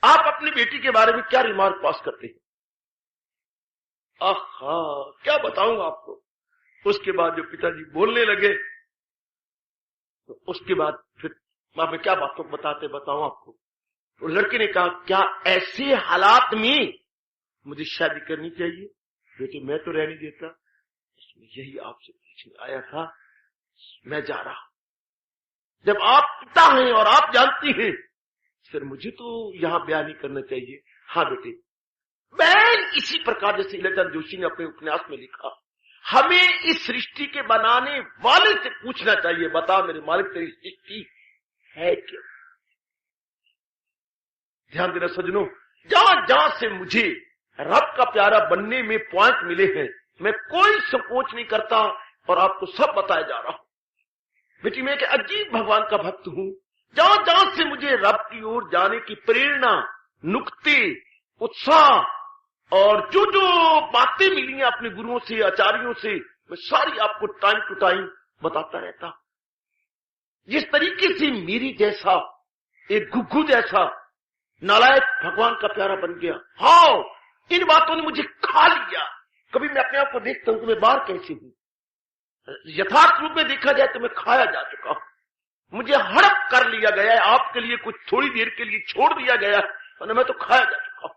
आप अपनी बेटी के बारे में क्या रिमार्क पास करते हैं? आहा, क्या बताऊं आपको, उसके बाद जो पिताजी बोलने लगे, तो उसके बाद फिर मैं क्या बातों बताऊं आपको। तो लड़के ने कहा, क्या ऐसे हालात में मुझे शादी करनी चाहिए? बेटे मैं तो रहने देता, इसमें यही आपसे पूछने आया था, मैं जा रहा। जब आप पिता हैं और आप जानती हैं, फिर मुझे तो यहां बयान नहीं करना चाहिए। हाँ बेटे, मैं इसी प्रकार जैसे इलेचंद जोशी ने अपने उपन्यास में लिखा, हमें इस सृष्टि के बनाने वाले से पूछना चाहिए, बता मेरे मालिक तेरी सृष्टि है क्या? ध्यान देना सज्जनों, जहां जहां से मुझे रब का प्यारा बनने में पॉइंट मिले हैं, मैं कोई संकोच नहीं करता और आपको सब बताया जा रहा हूं। बेटी मैं एक अजीब भगवान का भक्त हूं। जहां जहां से मुझे रब की ओर जाने की प्रेरणा, नुक्ते, उत्साह और जो जो बातें मिली हैं अपने गुरुओं से, आचार्यों से, मैं सारी आपको टाइम टू टाइम बताता रहता। जिस तरीके से मेरी जैसा एक गुग्गू जैसा नालायक भगवान का प्यारा बन गया, हाँ इन बातों ने मुझे खा लिया। कभी मैं अपने आप को देखता हूं कि मैं बाहर कैसे हूं, यथार्थ रूप में देखा जाए तो मैं खाया जा चुका हूं। मुझे हड़प कर लिया गया है, आपके लिए कुछ थोड़ी देर के लिए छोड़ दिया गया और मैं तो खाया जा चुका हूं।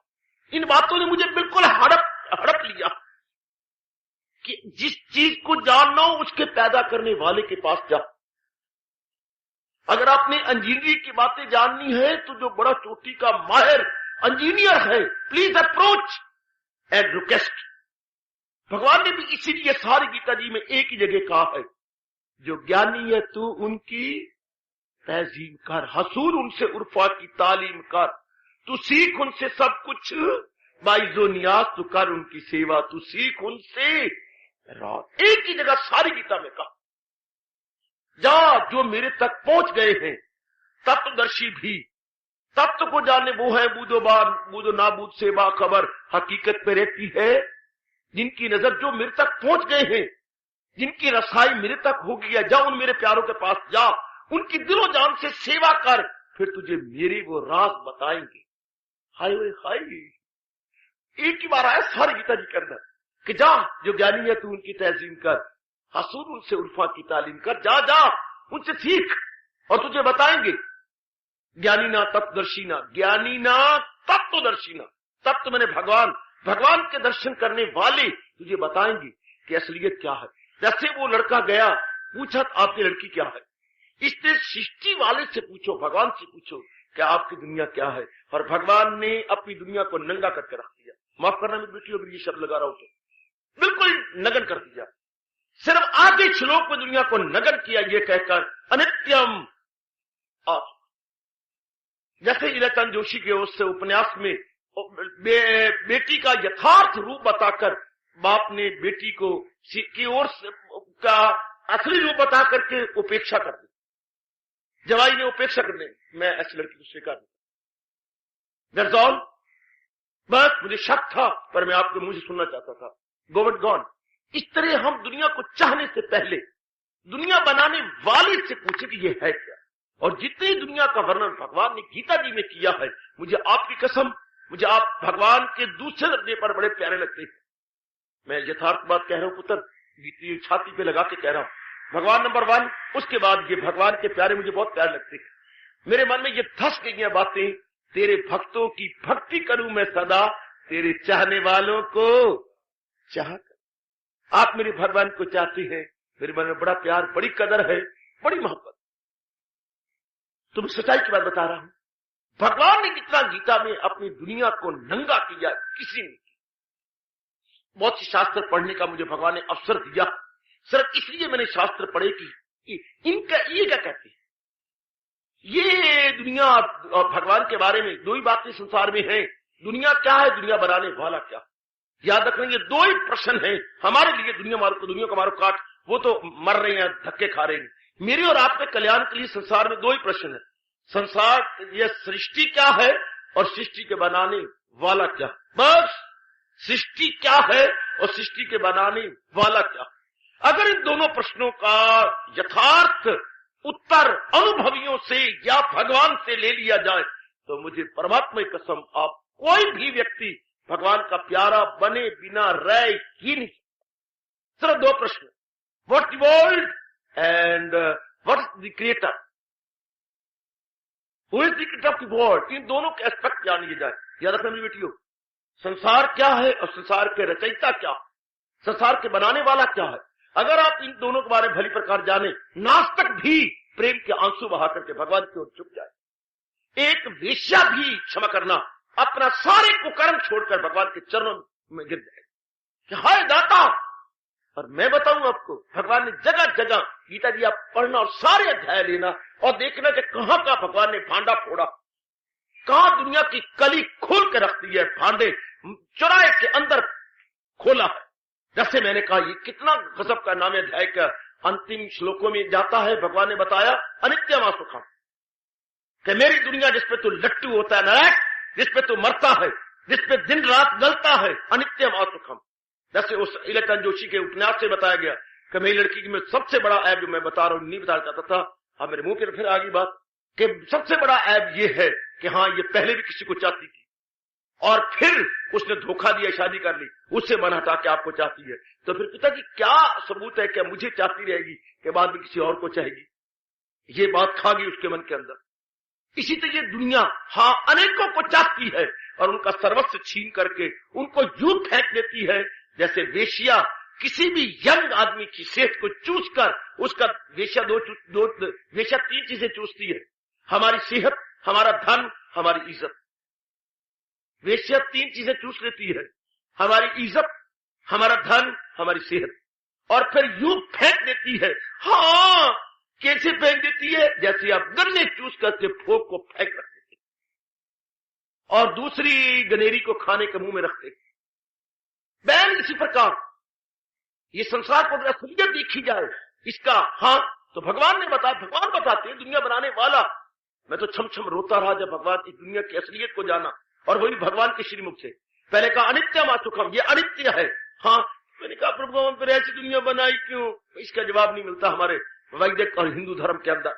इन बातों ने मुझे बिल्कुल हड़प लिया कि जिस चीज को जानना हो उसके पैदा करने वाले के पास जा। अगर आपने इंजीनियरिंग की बातें जाननी है तो जो बड़ा चोटी का माहिर इंजीनियर है, प्लीज अप्रोच एंड रिक्वेस्ट। भगवान ने भी इसीलिए सारी गीता जी में एक ही जगह कहा है, जो ज्ञानी है तू उनकी तहजीम कर, हसूर उनसे उर्फा की तालीम कर, तू सीख उनसे सब कुछ, बाइजो नियाज तू कर उनकी सेवा, तू सीख उनसे रात। एक ही जगह सारी गीता में कहा। जहां जो मेरे तक पहुंच गए हैं तत्वदर्शी भी, तत्व को जाने वो है बूदो नाबूद से बाखबर, हकीकत पे रहती है जिनकी नजर, जो मेरे तक पहुंच गए हैं, जिनकी रसाई मेरे तक हो गई। जा उन मेरे प्यारों के पास जा, उनकी दिलो जान से सेवा कर, फिर तुझे मेरे वो राज बताएंगे। हाय हाय, एक ही बार आया सारी गीता जी के अंदर कि जा जो ज्ञानी है तू उनकी तहजीम कर, हसूर उनसे उल्फा की तालीम कर, जा जा उनसे सीख और तुझे बताएंगे। ज्ञानी ना तत्वदर्शी ना, ज्ञानी ना तत्वदर्शी ना, तत्व मैंने भगवान, भगवान के दर्शन करने वाले तुझे बताएंगे कि असलियत क्या है। जैसे वो लड़का गया, पूछा आपकी लड़की क्या है, इसने सृष्टि वाले से पूछो, भगवान से पूछो कि आपकी दुनिया क्या है। और भगवान ने अपनी दुनिया को नंगा करके रख दिया। माफ करना मेरी बेटी अगर ये शब्द लगा रहा हूं तो, बिल्कुल नगन कर दिया। सिर्फ आधे श्लोक में दुनिया को नगन किया, ये कहकर अनित्यम। और जैसे इलेचंद जोशी के उससे उपन्यास में बेटी का यथार्थ रूप बताकर बाप ने बेटी को की ओर का असली रूप बता करके उपेक्षा कर दी। जवाई ने उपेक्षा करने, मैं ऐसी लड़की को स्वीकार नहीं। That's all. बस मुझे शक था पर मैं आपके मुंह से सुनना चाहता था। Go it gone. इस तरह हम दुनिया को चाहने से पहले दुनिया बनाने वाले से पूछे कि ये है क्या। और जितनी दुनिया का वर्णन भगवान ने गीता जी में किया है, मुझे आपकी कसम, मुझे आप भगवान के दूसरे दर्जे पर बड़े प्यारे लगते हैं। मैं यथार्थ बात कह रहा हूं पुत्र, गीता छाती पे लगा के कह रहा हूं। भगवान नंबर 1, उसके बाद ये भगवान के प्यारे मुझे बहुत प्यारे लगते हैं। मेरे मन में ये धस गई बातें, तेरे भक्तों की भक्ति करूं मैं सदा, तेरे चाहने वालों को चाह। आप मेरे भगवान को चाहते हैं, मेरे मन में बड़ा प्यार, बड़ी कदर है, बड़ी मोहब्बत। तुम सच्चाई की बात बता रहा हूं। भगवान ने जितना गीता में अपनी दुनिया को नंगा किया किसी ने। बहुत सी शास्त्र पढ़ने का मुझे भगवान ने अवसर दिया, सिर्फ इसलिए मैंने शास्त्र पढ़े कि इनका ये क्या कहते हैं। ये दुनिया और भगवान के बारे में दो ही बातें संसार में हैं, दुनिया क्या है, दुनिया बनाने वाला क्या। याद रखना ये दो ही प्रश्न हैं हमारे लिए। दुनिया को मारो काट, वो तो मर रहे हैं, धक्के खा रहे हैं। मेरे और आपके कल्याण के लिए संसार में दो ही प्रश्न है। संसार, यह सृष्टि क्या है और सृष्टि के बनाने वाला क्या। बस सृष्टि क्या है और सृष्टि के बनाने वाला क्या। अगर इन दोनों प्रश्नों का यथार्थ उत्तर अनुभवियों से या भगवान से ले लिया जाए तो मुझे परमात्मा की कसम, आप कोई भी व्यक्ति भगवान का प्यारा बने बिना रह ही नहीं। सिर्फ दो प्रश्न, what the world and what is the creator, who is the creator of the world. इन दोनों के एस्पेक्ट जान लिए जाए। याद रखना मेरी बेटियों, संसार क्या है और संसार के रचयिता क्या, संसार के बनाने वाला क्या है। अगर आप इन दोनों के बारे में भली प्रकार जाने, नास्तिक भी प्रेम के आंसू बहा करके भगवान की ओर झुक जाए। एक वेश्या भी, क्षमा करना, अपना सारे कुकर्म छोड़कर भगवान के चरणों में गिर जाए कि हाय दाता। और मैं बताऊं आपको, भगवान ने जगह जगह, गीता जी आप पढ़ना और सारे अध्याय लेना और देखना कि कहां का भगवान ने भांडा फोड़ा, कहां दुनिया की कली खोल के रख दी है, भांडे चुराए के अंदर खोला है। जैसे मैंने कहा, ये कितना गजब का नाम अध्याय का अंतिम श्लोकों में जाता है। भगवान ने बताया अनित्यम असुखम, कि मेरी दुनिया जिसपे तू लट्टू होता है नरक, जिसपे तू मरता है, जिसपे दिन रात गलता है, अनित्यम असुखम। जैसे उस इलेक्ट्रॉन जोशी के उपन्यास से बताया गया कि मेरी लड़की की मैं सबसे बड़ा ऐब जो मैं बता रहा हूं, नहीं बताना चाहता था, अब मेरे मुंह पर फिर आ गई बात कि सबसे बड़ा ऐब ये है कि हाँ, ये पहले भी किसी को चाहती थी और फिर उसने धोखा दिया, शादी कर ली, उससे मन हटा के आपको चाहती है। तो फिर पिताजी क्या सबूत है कि मुझे चाहती रहेगी कि बाद में किसी और को चाहेगी? ये बात खा गई उसके मन के अंदर। इसी तरह ये दुनिया हाँ अनेकों को चाहती है और उनका सर्वस्व छीन करके उनको यूं फेंक देती है जैसे वेश्या किसी भी यंग आदमी की सेहत को चूस कर उसका, वेश्या वेश्या 3 चीजें चूसती है, हमारी सेहत, हमारा धन, हमारी इज्जत। वेश्या 3 चीजें चूस लेती है, हमारी इज्जत, हमारा धन, हमारी सेहत, और फिर यूं फेंक देती है। हाँ, कैसे फेंक देती है? जैसे आप गन्ने चूस करके फोक को फेंक रखते थे और दूसरी गनेरी को खाने के मुंह में रखते थे। बैन इसी प्रकार ये संसार को अगर असलियत देखी जाए इसका, हाँ तो भगवान ने बताया, भगवान बताते हैं दुनिया बनाने वाला। मैं तो छम छम रोता रहा जब भगवान इस दुनिया की असलियत को जाना, और वही भगवान के श्रीमुख से। पहले कहा अनित्यम असुखम, ये अनित्य है। हाँ, मैंने कहा प्रभु हम फिर ऐसी दुनिया बनाई क्यों? इसका जवाब नहीं मिलता हमारे वैदिक और हिंदू धर्म के अंदर।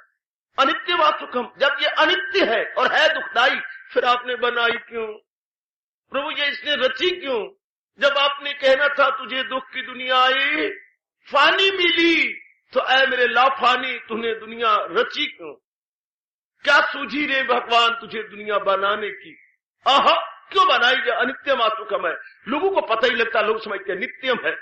अनित्य व सुखम, जब ये अनित्य है और है दुखदाई, फिर आपने बनाई क्यों? प्रभु ये इसने रची क्यों? जब आपने कहना था तुझे दुख की दुनिया आई, फानी मिली, तो ऐ मेरे लाफानी तूने दुनिया रची क्यों? क्या सूझी रे भगवान तुझे दुनिया बनाने की? आह, क्यों बनाई जाए? अनित्यम असुखम है। लोगों को पता ही लगता, लोग समझते नित्यम है,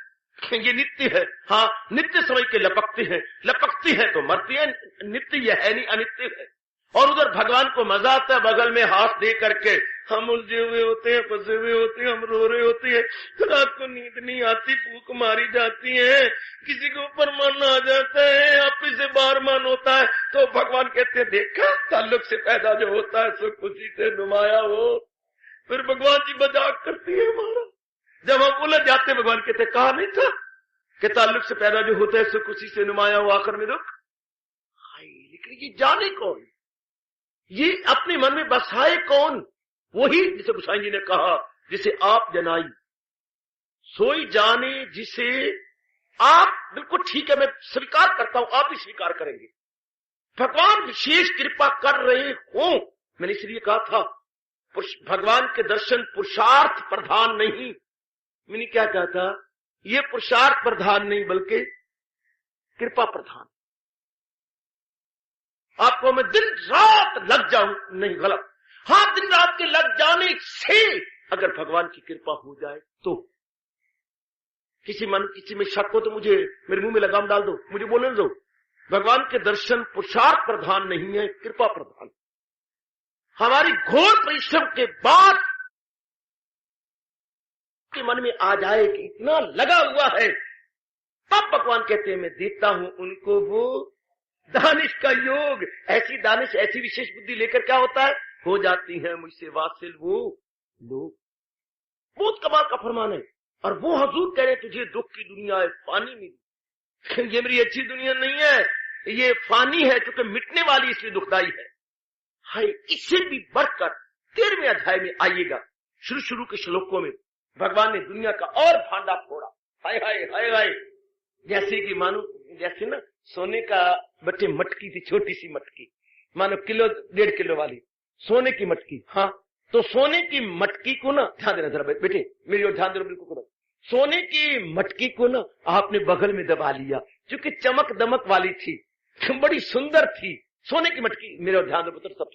ये नित्य है। हाँ, नित्य समझ के लपकते हैं, लपकती है तो मरती है, नित्य ये है नहीं, अनित्य है। और उधर भगवान को मजा आता है बगल में हाथ दे करके, हम उलझे हुए होते हैं, फंसे हुए होते हैं, हम रो रहे होते हैं, रात को नींद नहीं आती, फूंक मारी जाती है, किसी के ऊपर मन आ जाता है, आप से बार मन होता है, तो भगवान कहते हैं देखा, ताल्लुक से पैदा जो होता है सुख खुशी से नुमाया हो। फिर भगवान जी मजाक करती है हमारा, जब हम उलझ जाते भगवान कहते कहा नहीं था कि ताल्लुक से पैदा जो होता है सुख खुशी से नुमाया हो, आखिर में दुख। लेकिन ये जाने कौन, ये अपने मन में बसाए कौन? वही जिसे गोसाई जी ने कहा, जिसे आप जनाई सोई जाने, जिसे आप, बिल्कुल ठीक है, मैं स्वीकार करता हूं, आप भी स्वीकार करेंगे। भगवान विशेष कृपा कर रहे हो, मैंने इसलिए कहा था भगवान के दर्शन पुरुषार्थ प्रधान नहीं। मैंने क्या कहा था? ये पुरुषार्थ प्रधान नहीं बल्कि कृपा प्रधान। आपको मैं दिन रात लग जाऊं, नहीं गलत, हाँ दिन रात के लग जाने से अगर भगवान की कृपा हो जाए तो किसी में शक हो तो मुझे मेरे मुंह में लगाम डाल दो, मुझे बोलने दो। भगवान के दर्शन पुरुषार्थ प्रधान नहीं है, कृपा प्रधान। हमारी घोर परिश्रम के बाद के मन में आ जाए कि इतना लगा हुआ है, तब भगवान कहते हैं मैं देता हूं उनको वो दानिश का योग। ऐसी दानिश, ऐसी विशेष बुद्धि लेकर क्या होता है, हो जाती है मुझसे वासिल वो लोग। बहुत कमाल का फरमान है। और वो हजूर कह रहे तुझे दुख की दुनिया है, फानी मिली, ये मेरी अच्छी दुनिया नहीं है, ये फानी है क्योंकि मिटने वाली, इसलिए दुखदाई है। हाय, इससे भी बढ़कर 13वें अध्याय में आइएगा, शुरू के श्लोकों में भगवान ने दुनिया का और भांडा फोड़ा। हाय हाय हाय हाय, जैसे कि मानो, जैसे ना सोने का बच्चे मटकी थी, छोटी सी मटकी, मानो 1.5 किलो वाली सोने की मटकी। हाँ, तो सोने की मटकी को ना, ध्यान देना जरा बेटे, मेरी ओर ध्यान देना बिल्कुल करो। सोने की मटकी को ना आपने बगल में दबा लिया, क्योंकि चमक दमक वाली थी, बड़ी सुंदर थी सोने की मटकी। मेरा ध्यान दो पुत्र सब।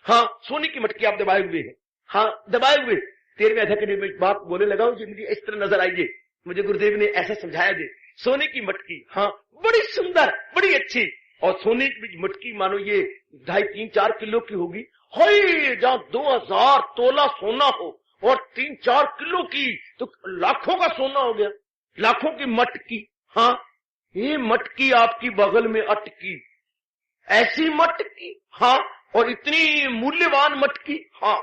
हाँ, सोने की मटकी आप दबाए हुए हैं। हाँ, दबाए हुए। 13वें अध्याय में बात बोलने लगा हूं, मुझे इस तरह नजर आइए, मुझे गुरुदेव ने ऐसा समझाया दे। सोने की मटकी, हाँ, बड़ी सुंदर, बड़ी अच्छी। और सोने की मटकी मानो ये 2.5-3-4 किलो की होगी। हाय, जहां 2000 तोला सोना हो और 3-4 किलो की, तो लाखों का सोना हो गया, लाखों की मटकी। हाँ, ये मटकी आपकी बगल में अटकी, ऐसी मटकी, हाँ, और इतनी मूल्यवान मटकी। हाँ,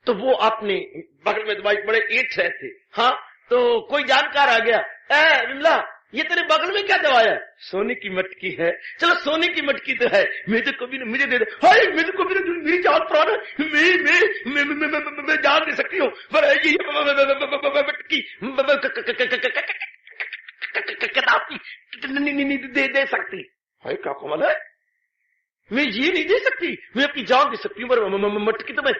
तो वो आपने बगल में दवाई, बड़े ईंट रहते। हाँ, तो कोई जानकार आ गया, ए विमला, ये तेरे बगल में क्या दवाया? सोने की मटकी है। चलो सोने की मटकी तो है, मुझे कभी मुझे दे दे। हाय, मुझे को मेरी जान प्राण है, मैं जान दे सकती हूँ, पर ये मटकी दे सकती है। क्या कमाल है, मैं ये नहीं दे सकती, मैं अपनी जान दे सकती हूँ, पर मटकी तो मैं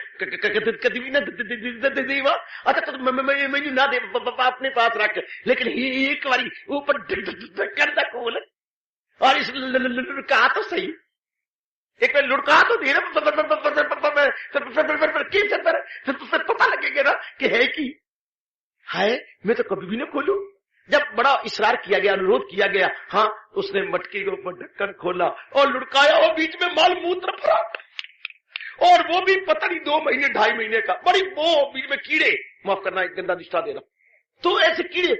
कभी भी ना देवा। अच्छा, तो मैं ना दे अपने पास रख, लेकिन एक बारी ऊपर कर तक बोले, और इस लुढ़का तो सही, एक बार लुढ़का तो दे ना, पता लगेगा ना कि है कि है। मैं तो कभी भी ना खोलू। जब बड़ा इसरार किया गया, अनुरोध किया गया, हाँ, उसने मटकी के ऊपर ढक्कन खोला और लुढ़काया, और बीच में माल मूत्र भरा, और वो भी पता नहीं 2 महीने 2.5 महीने का, बड़ी वो बीच में कीड़े, माफ करना एक गंदा निष्ठा दे रहा, तो ऐसे कीड़े।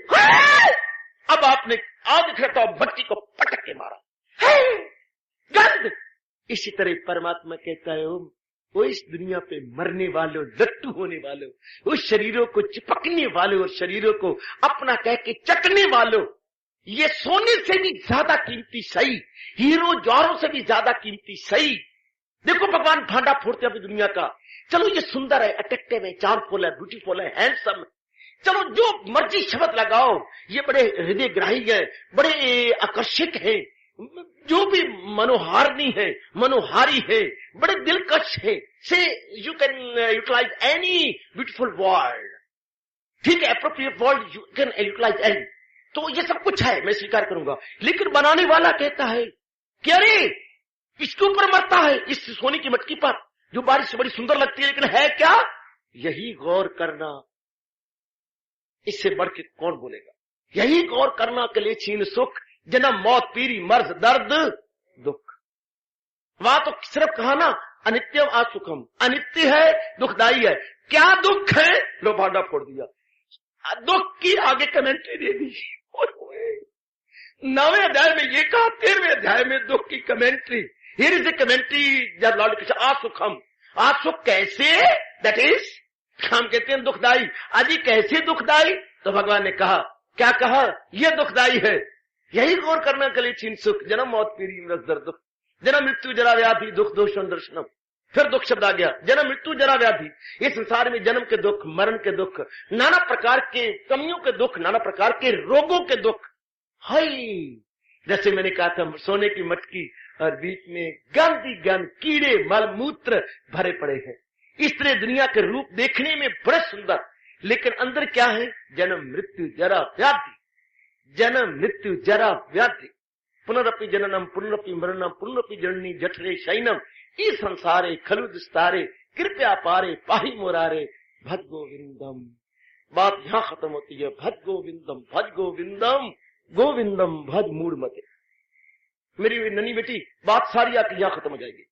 अब आपने आज तो मटकी को पटक के मारा, गंद। इसी तरह परमात्मा कहता है, वो इस दुनिया पे मरने वालों, लट्टू होने वालों, उस शरीरों को चिपकने वालों और शरीरों को अपना कह के चटने वालों, ये सोने से भी ज्यादा कीमती सही, हीरो जवाहरों से भी ज्यादा कीमती सही। देखो भगवान भांडा फोड़ते अपनी दुनिया का। चलो ये सुंदर है, अट्रैक्टिव है, चार्मफुल है, ब्यूटीफुल है, हैंडसम है, चलो जो मर्जी शब्द लगाओ, ये बड़े हृदयग्राही है, बड़े आकर्षक है, जो भी मनोहारिणी है, मनोहारी है, बड़े दिलकश है। So you can utilize any beautiful word, ठीक है, appropriate word you can utilize any. तो ये सब कुछ है, मैं स्वीकार करूंगा, लेकिन बनाने वाला कहता है कि अरे इसके ऊपर मरता है, इस सोने की मटकी पर, जो बारिश से बड़ी सुंदर लगती है, लेकिन है क्या? यही गौर करना, इससे बढ़ के कौन बोलेगा? यही गौर करना के लिए छीन सुख, जन्म मौत पीरी मर्ज दर्द दुख। वहां तो सिर्फ कहा ना, अनित्यम असुखम, अनित्य है, दुखदाई है। क्या दुख है? लो भांडा फोड़ दिया, दुख की आगे कमेंट्री दे दी। 9वें अध्याय में ये कहा, 13वें अध्याय में दुख की commentary. Here is the commentary जब लॉर्ड कृष्ण, असुखम, असुख कैसे? दैट इज, हम कहते हैं दुखदाई। अजी कैसे दुखदाई? तो भगवान ने कहा, क्या कहा? यह दुखदाई है, यही गौर करना के लिए छीन सुख, जन्म मौत पीरी मृत दर्द दुख, जन्म मृत्यु जरा व्याधि दुख दोषण दर्शनम। फिर दुख शब्द आ गया, जन्म मृत्यु जरा व्याधि। इस संसार में जन्म के दुख, मरण के दुख, नाना प्रकार के कमियों के दुख, नाना प्रकार के रोगों के दुख। हाय, जैसे मैंने कहा था, सोने की मटकी और बीच में गंदी गंद, कीड़े, मल मूत्र भरे पड़े हैं। इस तरह दुनिया के रूप देखने में बड़े सुंदर, लेकिन अंदर क्या है? जन्म मृत्यु जरा व्याधि, जन्म मृत्यु जरा व्याधि, पुनरपि जननम पुनरपि मरणम पुनरपि जननी जठरे शयनम, इस संसारे खलु विस्तारे कृपया पारे पाही मोरारे भज गोविंदम। बात यहां खत्म होती है, भज गोविंदम, भज गोविंदम, गोविंदम भज मूड मते। मेरी नन्ही बेटी, बात सारी आपकी यहां खत्म हो जाएगी।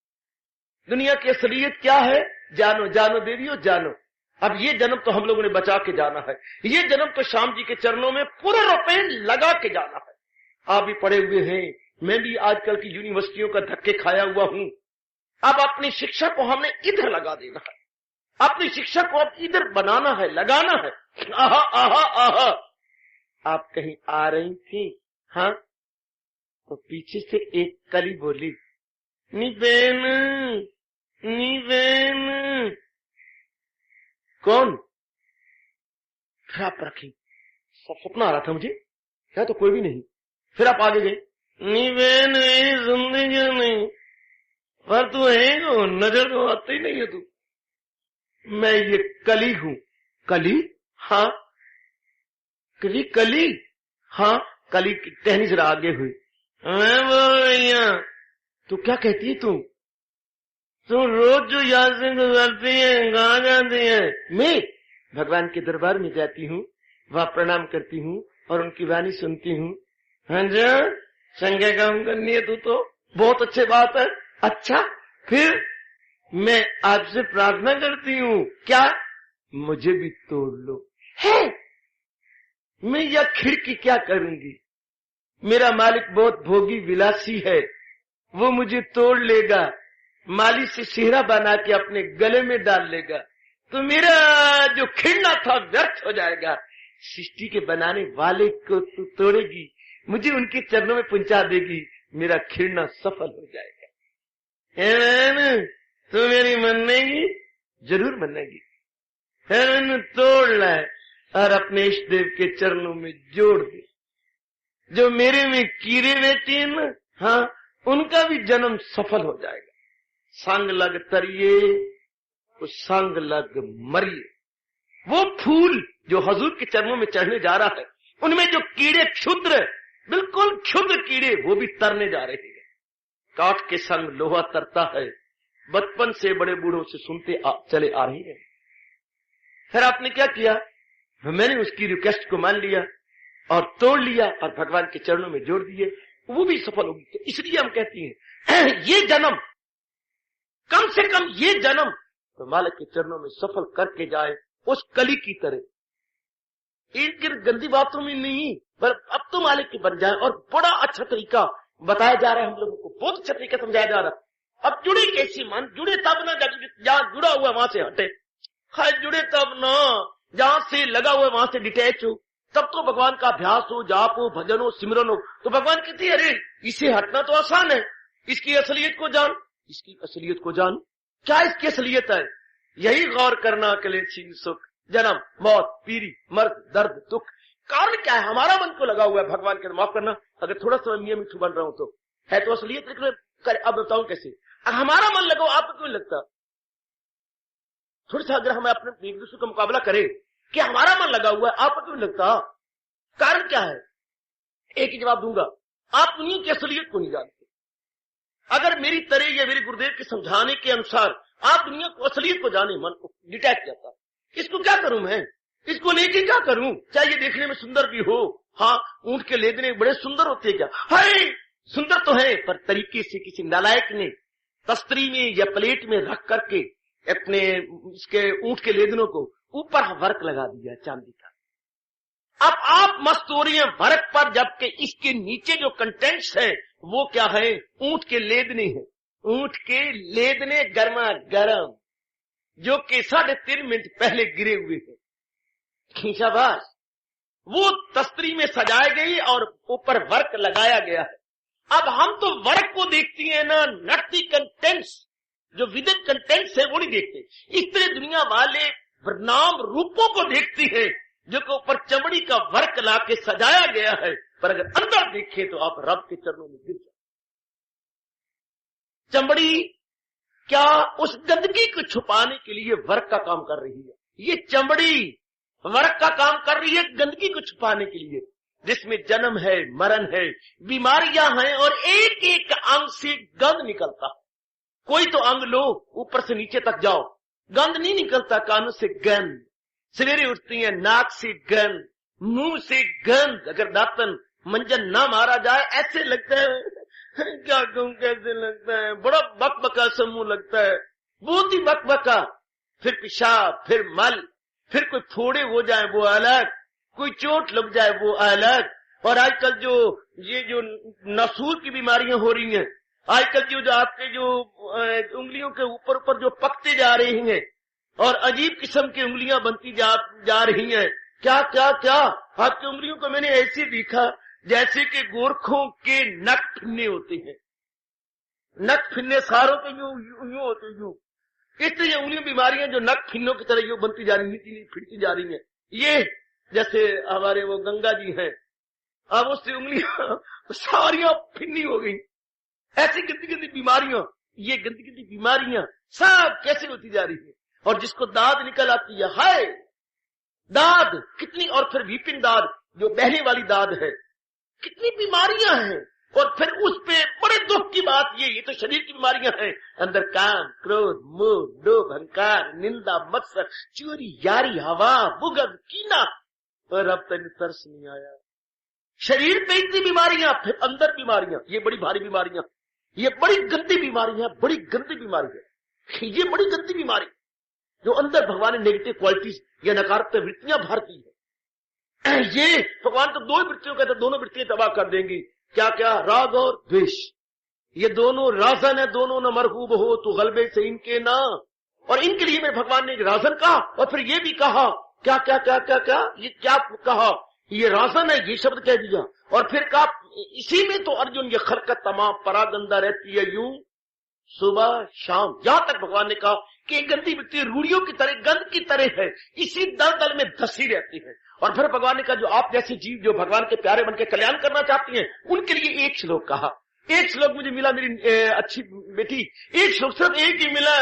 दुनिया की असलियत क्या है? जानो जानो देवियों जानो। अब ये जन्म तो हम लोगों ने बचा के जाना है, ये जन्म तो श्याम जी के चरणों में पूरे रुपए लगा के जाना है। आप भी पढ़े हुए हैं, मैं भी आजकल की यूनिवर्सिटियों का धक्के खाया हुआ हूं। अब अपनी शिक्षा को हमने इधर लगा देना है, अपनी शिक्षा को अब इधर बनाना है, लगाना है। आहा आहा आहा, आप कहीं आ रही थी, हाँ, तो पीछे से एक कली बोली, निबेन निबेन। कौन? फिर आप रखी, सब सपना आ रहा था मुझे, क्या तो कोई भी नहीं। फिर आप आगे गए, निबेन जिंदगी नहीं, पर तू है वो, नजर तो आती नहीं है तू। मैं ये कली हूं। कली? हाँ, कली? हाँ, कली की टहनी जरा आगे हुई। मैं बोल रही हूँ। तो क्या कहती है तू? तो रोज जो याद गुजरती है, कहाँ जाती है? मैं भगवान के दरबार में जाती हूँ, वहाँ प्रणाम करती हूँ और उनकी वाणी सुनती हूँ। हाँ जी, संज्ञा काम करनी है तू तो बहुत अच्छी बात है। अच्छा, फिर मैं आपसे प्रार्थना करती हूँ, क्या? मुझे भी तोड़ लो। है, मैं यह खिड़की क्या करूंगी? मेरा मालिक बहुत भोगी विलासी है, वो मुझे तोड़ लेगा, माली से सेहरा बना के अपने गले में डाल लेगा, तो मेरा जो खिड़ना था व्यर्थ हो जाएगा। सृष्टि के बनाने वाले को तू तोड़ेगी, मुझे उनके चरणों में पहुंचा देगी, मेरा खिड़ना सफल हो जाएगा। तू मेरी मानेगी? जरूर मानेगी। फिर तोड़ लाए और अपने इष्ट देव के चरणों में जोड़ दे। जो मेरे में कीड़े रहती है ना, हाँ, उनका भी जन्म सफल हो जाएगा। संग लग तरिए, तो संग लग मरिए। वो फूल जो हजूर के चरणों में चढ़ने जा रहा है, उनमें जो कीड़े क्षुद्र, बिल्कुल क्षुद्र कीड़े, वो भी तरने जा रहे हैं। काठ के संग लोहा तरता है, बचपन से बड़े बूढ़ों से सुनते चले आ रही है। फिर आपने क्या किया? मैंने उसकी रिक्वेस्ट को मान लिया और तोड़ लिया और भगवान के चरणों में जोड़ दिए, वो भी सफल होगी। तो इसलिए हम कहते हैं ये जन्म, कम से कम ये जन्म तो मालिक के चरणों में सफल करके जाए, उस कली की तरह। एक गंदी बातों में नहीं, पर अब तो मालिक के बन जाए। और बड़ा अच्छा तरीका बताया जा रहा है हम लोगों को, बहुत अच्छा तरीका समझाया जा रहा है। अब जुड़े कैसे? मन जुड़े तब ना, जहां जुड़ा हुआ वहां से हटे। है जुड़े तब ना, जहां से लगा हुआ वहां से डिटैच हो, तब तो भगवान का अभ्यास हो, जाप हो, भजन हो, सिमरन हो। तो भगवान कहती है, अरे इसे हटना तो आसान है, इसकी असलियत को जान, इसकी असलियत को जान। क्या इसकी असलियत है? यही गौर करना कलेशी सुख, जन्म मौत, पीरी मर्द, दर्द दुख। कारण क्या है? हमारा मन को लगा हुआ है भगवान के। माफ करना अगर थोड़ा सा मियां मिठू बन रहा हूं तो है तो असलियत, लेकिन अब बताऊं कैसे। हमारा मन लगा, आपको क्यों लगता? थोड़ा सा अगर हम अपने एक दूसरे का मुकाबला करें कि हमारा मन लगा हुआ है, आपको क्यों लगता? कारण क्या है? एक ही जवाब दूंगा, आप दुनिया की असलियत को नहीं जानते। अगर मेरी तरह या मेरे गुरुदेव के समझाने के अनुसार आप दुनिया को, असलियत को जाने, मन को डिटैच जाता। इसको क्या करूं मैं? इसको लेके क्या करूं? चाहे ये देखने में सुंदर भी हो, हाँ, ऊंट के लेदने बड़े सुंदर होते हैं, क्या है? सुंदर तो है, पर तरीके से किसी नालायक ने तस्तरी में या प्लेट में रख करके अपने इसके ऊंट के लेदनों को ऊपर वर्क लगा दिया चांदी का। अब आप मस्त हो रही हैं वर्क पर, जबकि इसके नीचे जो कंटेंट्स है वो क्या है? ऊंट के लेदने हैं। ऊंट के लेदने गर्मा गर्म, जो कि 3.5 मिनट पहले गिरे हुए हैं। खींचाबाज वो तस्तरी में सजाई गई और ऊपर वर्क लगाया गया है। अब हम तो वर्क को देखती हैं ना, नॉट द कंटेंट्स। जो विदिन कंटेंट्स है वो नहीं देखते। इस तरह दुनिया वाले नाम रूपों को देखती है जो कि ऊपर चमड़ी का वर्क लाके सजाया गया है, पर अगर अंदर देखें तो आप रब के चरणों में गिर जाए। चमड़ी क्या उस गंदगी को छुपाने के लिए वर्क का काम कर रही है? ये चमड़ी वर्क का काम कर रही है गंदगी को छुपाने के लिए, जिसमें जन्म है, मरण है, बीमारियां हैं और एक एक अंग से गंध निकलता है। कोई तो अंग लो, ऊपर से नीचे तक जाओ, गंध नहीं निकलता। कानों से गंध, सवेरे उठती है नाक से गंध, मुंह से गंध। अगर दातन मंजन ना मारा जाए ऐसे लगता है, क्या कहूं, कैसे लगता है, बड़ा बकबका समूह लगता है, बहुत ही बकबका। फिर पेशाब, फिर मल, फिर कोई फोड़े हो जाए वो अलग, कोई चोट लग जाए वो अलग। और आजकल जो नसूर की बीमारियां हो रही हैं, आजकल जो आपके जो उंगलियों के ऊपर ऊपर जो पकते जा रही हैं और अजीब किस्म की उंगलियां बनती जा रही हैं। क्या क्या क्या आपकी उंगलियों को मैंने ऐसे देखा जैसे कि गोरखों के नख फिन्ने होते हैं। नख फिन्ने सारों के यूं होते, यूं। इस तरह उंगलियों बीमारियां जो नख फिन्नों की तरह यूं बनती जा रही हैं, फिरती जा रही हैं। ये जैसे हमारे वो गंगा जी हैं, अब उससे उंगलियां सारियां फिन्नी हो गई। ऐसी गंदी गंदी बीमारियां, ये गंदी गंदी बीमारियां सब कैसे होती जा रही है। और जिसको दाद निकल आती है, हाय दाद कितनी, और फिर वीपिंग दाद, जो बहने वाली दाद है, कितनी बीमारियां हैं। और फिर उस पे बड़े दुख की बात ये तो शरीर की बीमारियां हैं। अंदर काम, क्रोध, मोह, लोभ, अहंकार, निंदा, मत्सर, चोरी, यारी, हवा, बुगद, कीना। और अब तक तरस नहीं आया। शरीर पे इतनी बीमारियां, फिर अंदर बीमारियां, ये बड़ी भारी बीमारियां, ये बड़ी गंदी बीमारियां, बड़ी गंदी बीमारी है। ये बड़ी गंदी बीमारी जो अंदर भगवान ने नेगेटिव क्वालिटीज या नकारात्मक वृत्तियां भर दी है। ये भगवान तो दो वृत्तियों कहते, दोनों वृत्तियां तबाह कर देंगी। क्या क्या? राग और द्वेष। ये दोनों राजन है, दोनों न मरहूब हो तो गलबे से इनके ना। और इनके लिए मेरे भगवान ने राजन कहा और फिर ये भी कहा, क्या क्या क्या क्या क्या ये क्या कहा, ये राजन है, ये शब्द कह दिया। और फिर कहा इसी में तो अर्जुन ये खरकत तमाम परागंदा रहती है यूं सुबह शाम। यहां तक भगवान ने कहा कि गंदी वृत्ति रूढ़ियों की तरह, गंद की तरह है, इसी दल दल में धसी रहती है। और फिर भगवान ने कहा जो आप जैसे जीव जो भगवान के प्यारे बनकर कल्याण करना चाहती हैं, उनके लिए एक श्लोक कहा। एक श्लोक मुझे मिला, मेरी अच्छी बेटी, एक श्लोक, सिर्फ एक ही मिला।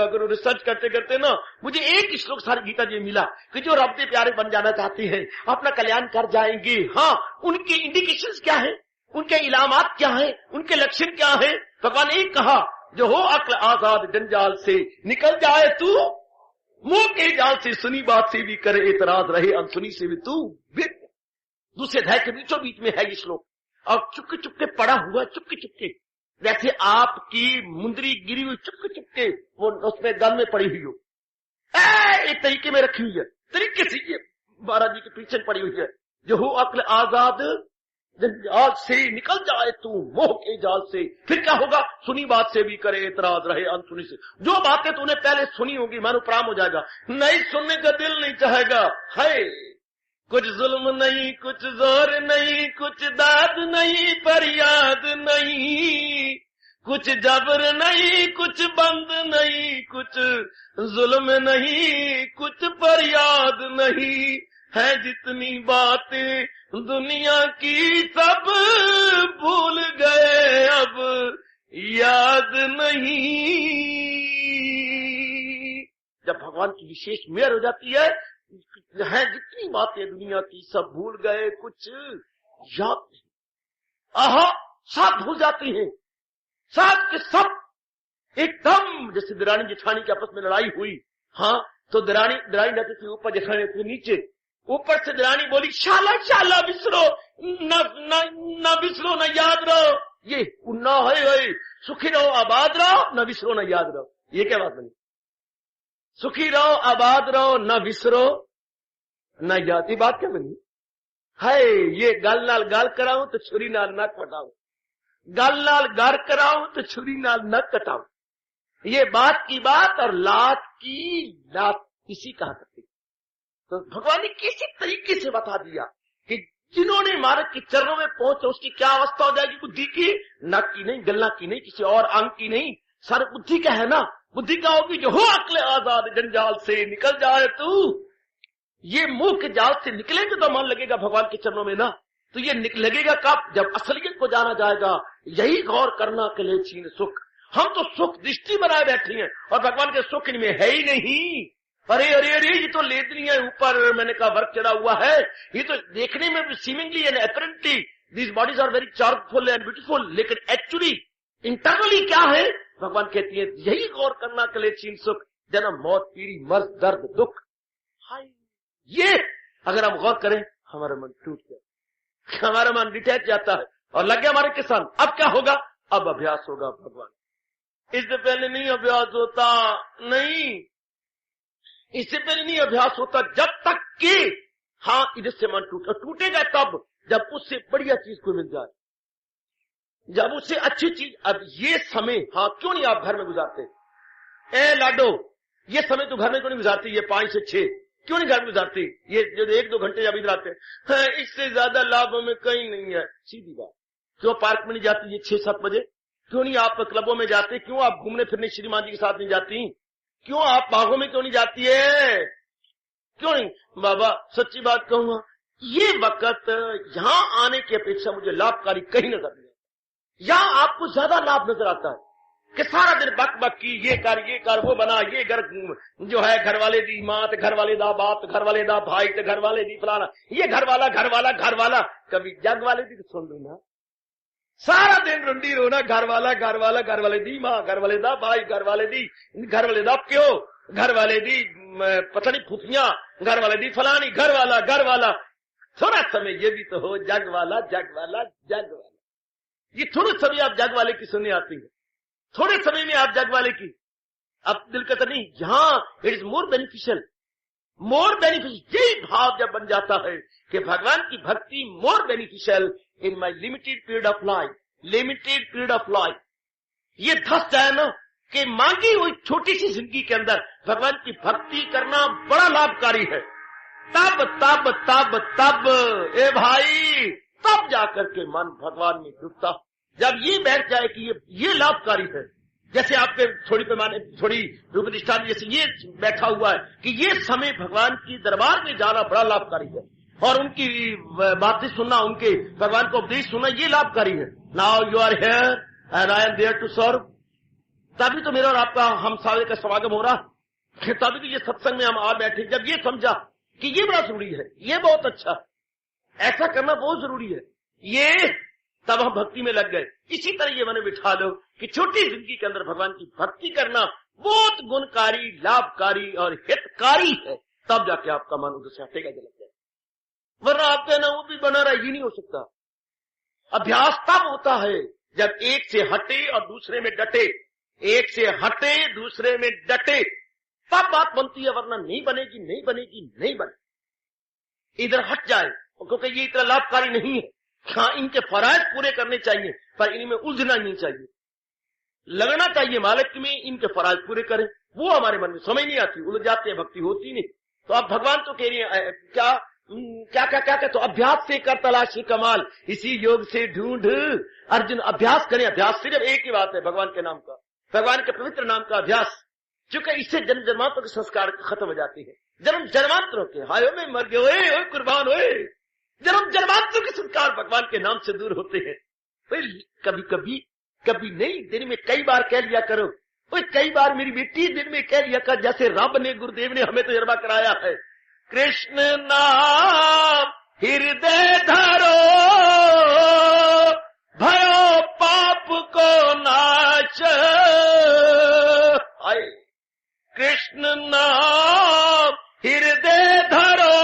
अगर रिसर्च करते करते ना मुझे एक ही श्लोक सारी गीता जी मिला कि जो रब के प्यारे बन जाना चाहते हैं, अपना कल्याण कर जाएंगे। हाँ, उनके इंडिकेशंस क्या है, उनके इलामात क्या है, उनके लक्षण क्या है। भगवान ने एक कहा जो हो अक्ल आजाद जंजाल से निकल जाए तू, मुंह के जाल से सुनी बात से भी करे एतराज, रहे अनसुनी से भी तू। दूसरे अध्याय के बीचों बीच में है ये श्लोक। और चुपके चुपके पड़ा हुआ, चुपके चुपके, जैसे आपकी मुंदरी गिरी हुई चुपके चुपके वो उसमें गल में पड़ी हुई हो, एक तरीके में रखी हुई है, तरीके से ये महाराज जी के पीछे पड़ी हुई है। जो हो अक्ल आजाद जंजाल से निकल जाए तू, मोह के जाल से। फिर क्या होगा? सुनी बात से भी करे एतराज, रहे अनसुनी से। जो बातें तूने पहले सुनी होगी मानो प्राम हो जाएगा, नहीं सुनने का दिल नहीं चाहेगा। है कुछ जुल्म नहीं, कुछ जोर नहीं, कुछ दाद नहीं, फरियाद नहीं, कुछ जबर नहीं, कुछ बंद नहीं, कुछ जुल्म नहीं, कुछ फरियाद नहीं। है जितनी बातें दुनिया की सब भूल गए, अब याद नहीं। जब भगवान की विशेष मेहर हो जाती है जितनी बातें दुनिया की सब भूल गए, कुछ याद नहीं। आहा, सब भूल जाती हैं, सब के सब एकदम। जैसे दरानी जेठानी की आपस में लड़ाई हुई, हाँ, तो दरानी रहती थी ऊपर, जेठानी रहती थी नीचे। ऊपर से दरानी बोली शाला शाला बिसरो न बिसरो न याद रहो। ये न है सुखी रहो आबाद रहो, न बिसरो न याद रहो। ये क्या बात बनी? सुखी रहो आबाद रहो, न बिसरो न याद। ये बात क्या बनी? है ये गल नाल गल कराऊं तो छुरी नाल न कटाऊं, गल नाल गर कराऊं तो छुरी नाल न कटाऊं। ये बात की बात और लात की लात, इसी कहा करती। तो भगवान ने किसी तरीके से बता दिया कि जिन्होंने मार्ग के चरणों में पहुंचे उसकी क्या अवस्था हो जाएगी। बुद्धि की, नक की नहीं, गल्ला की नहीं, किसी और अंग की नहीं, सर बुद्धि का है ना। बुद्धि का होगी जो हो अक्ल आजाद जंजाल से निकल जाए तू। ये मुंह के जाल से निकलेंगे तो मन लगेगा भगवान के चरणों में ना। तो ये लगेगा कब? जब असलियत को जाना जाएगा। यही गौर करना के लिए छीन सुख। हम तो सुख दृष्टि बनाए बैठे हैं और भगवान के सुख इनमें है ही नहीं। अरे अरे अरे, ये तो लेदनी है ऊपर, मैंने कहा वर्क चढ़ा हुआ है। ये तो देखने में seemingly and apparently these bodies are very charmful and beautiful, लेकिन एक्चुअली इंटरनली क्या है? भगवान कहती है यही गौर करना के लिए छीन सुख, जन्म मौत पीड़ी मर्द दर्द दुख। हाय, ये अगर हम गौर करें हमारा मन टूट गया, हमारा मन डिटैच जाता है और लग गया हमारे किसान। अब क्या होगा? अब अभ्यास होगा भगवान। इससे पहले नहीं अभ्यास होता, नहीं, इससे पहले नहीं अभ्यास होता जब तक कि हाँ इधर से मन टूटेगा तब जब उससे बढ़िया चीज को मिल जाए, जब उससे अच्छी चीज। अब ये समय हाँ क्यों नहीं आप घर में गुजारते? ए लाडो, ये समय तो घर में क्यों नहीं गुजारती? ये 5 से 6 क्यों नहीं घर में गुजारती? ये जो 1-2 घंटे जब इधर आते हैं, इससे ज्यादा लाभ हमें कहीं नहीं है। सीधी बात, क्यों पार्क में नहीं जाती ये 6-7 बजे? क्यों नहीं आप क्लबों में जाते? क्यों आप घूमने फिरने श्रीमान जी के साथ नहीं जाती? क्यों आप बागों में क्यों नहीं जाती है? क्यों नहीं? बाबा सच्ची बात कहूंगा, ये वक्त यहाँ आने की अपेक्षा मुझे लाभकारी कहीं नजर नहीं आता। यहाँ आपको ज्यादा लाभ नजर आता है। कि सारा दिन बक बक की, ये कर वो बना, ये घर जो है घर वाले दी मां ते घर वाले दा बाप ते घर वाले दा भाई ते घर वाले दी फलाना, ये घर वाला कभी जग वाले दी सुन लो ना। सारा दिन रुंडी रोना घर वाले दी मां, घर वाले दा भाई, घर वाले दा प्यो, घर वाले दी पता नहीं फुफियां, घर वाले दी फलानी, घर वाला। थोड़ा समय ये भी तो हो जग वाला। ये थोड़े समय आप जग वाले की सुनने आती है, थोड़े समय में आप जग वाले की अब दिल कहता नहीं, यहां इट इज मोर बेनिफिशियल। यही भाव जब बन जाता है कि भगवान की भक्ति more beneficial in my limited period of life. ये धस जाए ना कि मांगी हुई छोटी सी जिंदगी के अंदर भगवान की भक्ति करना बड़ा लाभकारी है। तब ए भाई, तब जाकर के मन भगवान में डूबता। जब ये बैठ जाए कि ये लाभकारी है, जैसे आपके थोड़ी पैमाने थोड़ी रूपनिष्ठा जैसे ये बैठा हुआ है कि ये समय भगवान की दरबार में जाना बड़ा लाभकारी है और उनकी बातें सुनना, उनके भगवान को उपदेश सुनना, ये लाभकारी है। Now you are here and I am there to serve. तभी तो मेरा और आपका हम सारे का समागम हो रहा, तभी तो ये सत्संग में हम आ बैठे। जब ये समझा कि ये बड़ा जरूरी है, ये बहुत अच्छा, ऐसा करना बहुत जरूरी है, ये तब हम भक्ति में लग गए। इसी तरह ये मैंने बिठा लो कि छोटी जिंदगी के अंदर भगवान की भक्ति करना बहुत गुणकारी, लाभकारी और हितकारी है। तब जाके आपका मन उधर से हटेगा, जलक जाए, वरना आप कहना वो भी बना रहा, ये नहीं हो सकता। अभ्यास तब होता है जब एक से हटे और दूसरे में डटे, तब बात बनती है, वरना नहीं बनेगी। इधर हट जाए क्योंकि ये इतना लाभकारी नहीं है। हाँ, इनके फराइज पूरे करने चाहिए पर इनमें उलझना नहीं चाहिए, लगना चाहिए मालिक में, इनके फराइज पूरे करें। वो हमारे मन में समझ नहीं आती, उलझ जाते हैं, भक्ति होती नहीं। तो अब भगवान तो कह रही है क्या तो अभ्यास से कर तलाशी कमाल, इसी योग से ढूंढ अर्जुन। अभ्यास करें, अभ्यास सिर्फ एक ही बात है, भगवान के नाम का, भगवान के पवित्र नाम का अभ्यास। चूंकि इससे जन्म जन्मांतरों के संस्कार खत्म हो जाते हैं, जन्म जन्मांतरों के हायो में मर गए, ओए कुर्बान ओए, जन्म जन्मांतरों के संस्कार भगवान के नाम से दूर होते हैं। कभी नहीं, दिन में कई बार कह लिया करो, कई बार मेरी बेटी दिन में कह लिया कर, जैसे रब ने, गुरुदेव ने हमें तजर्बा कराया है। कृष्ण नाम हृदय धरो, भयो पाप को नाश। आए कृष्ण नाम हृदय धरो,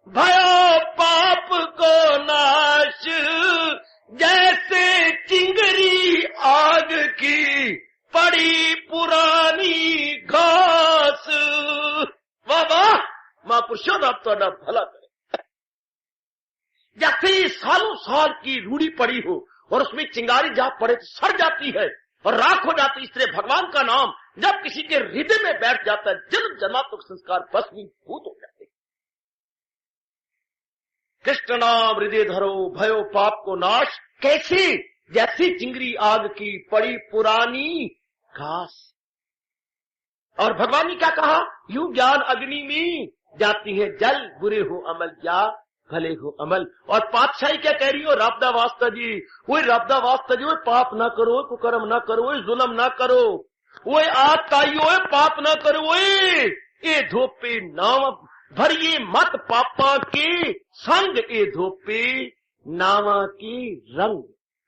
भयो पाप को नाश। जैसे चिंगरी आग की पड़ी पुरानी घास। वाह, महापुरुषों आप तो भला करे। जैसे सालों साल की रूढ़ी पड़ी हो और उसमें चिंगारी जा पड़े तो सड़ जाती है और राख हो जाती, इस तरह भगवान का नाम जब किसी के हृदय में बैठ जाता है, जन्म जन्मांतरों के संस्कार भस्मीभूत हो जाते। कृष्ण नाम हृदय धरो, भयो पाप को नाश। कैसे? जैसी चिंगरी आग की पड़ी पुरानी घास। और भगवान ने क्या कहा? यूं ज्ञान अग्नि में जाती है जल, बुरे हो अमल या भले हो अमल। और पातशाही क्या कह रही हो? राबदा वास्ता जी, वो पाप ना करो, कुकर्म ना करो, जुल्म ना करो, वो आताइयो पाप ना करो, वो ए धोपे नाम भरिए मत पापा के संग, ए धोपे नावा की रंग।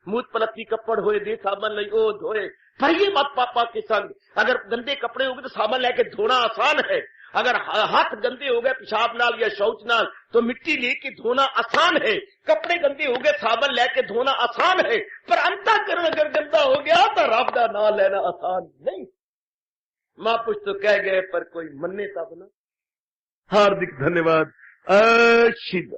मूत पलती कपड़ होए दे साबन लई ओ धोए, भरिए मत पापा के संग। अगर गंदे कपड़े हो गए तो साबन लेके धोना आसान है, अगर हाथ गंदे हो गए पेशाब नाल या शौच नाल तो मिट्टी लेके धोना आसान है। कपड़े गंदे हो गए साबन लेके धोना आसान है, पर अंतःकरण अगर गंदा हो गया तो राबदा ना लेना आसान नहीं। महापुरुष तो कह गए पर कोई मन्ने तब ना। हार्दिक धन्यवाद। शिव।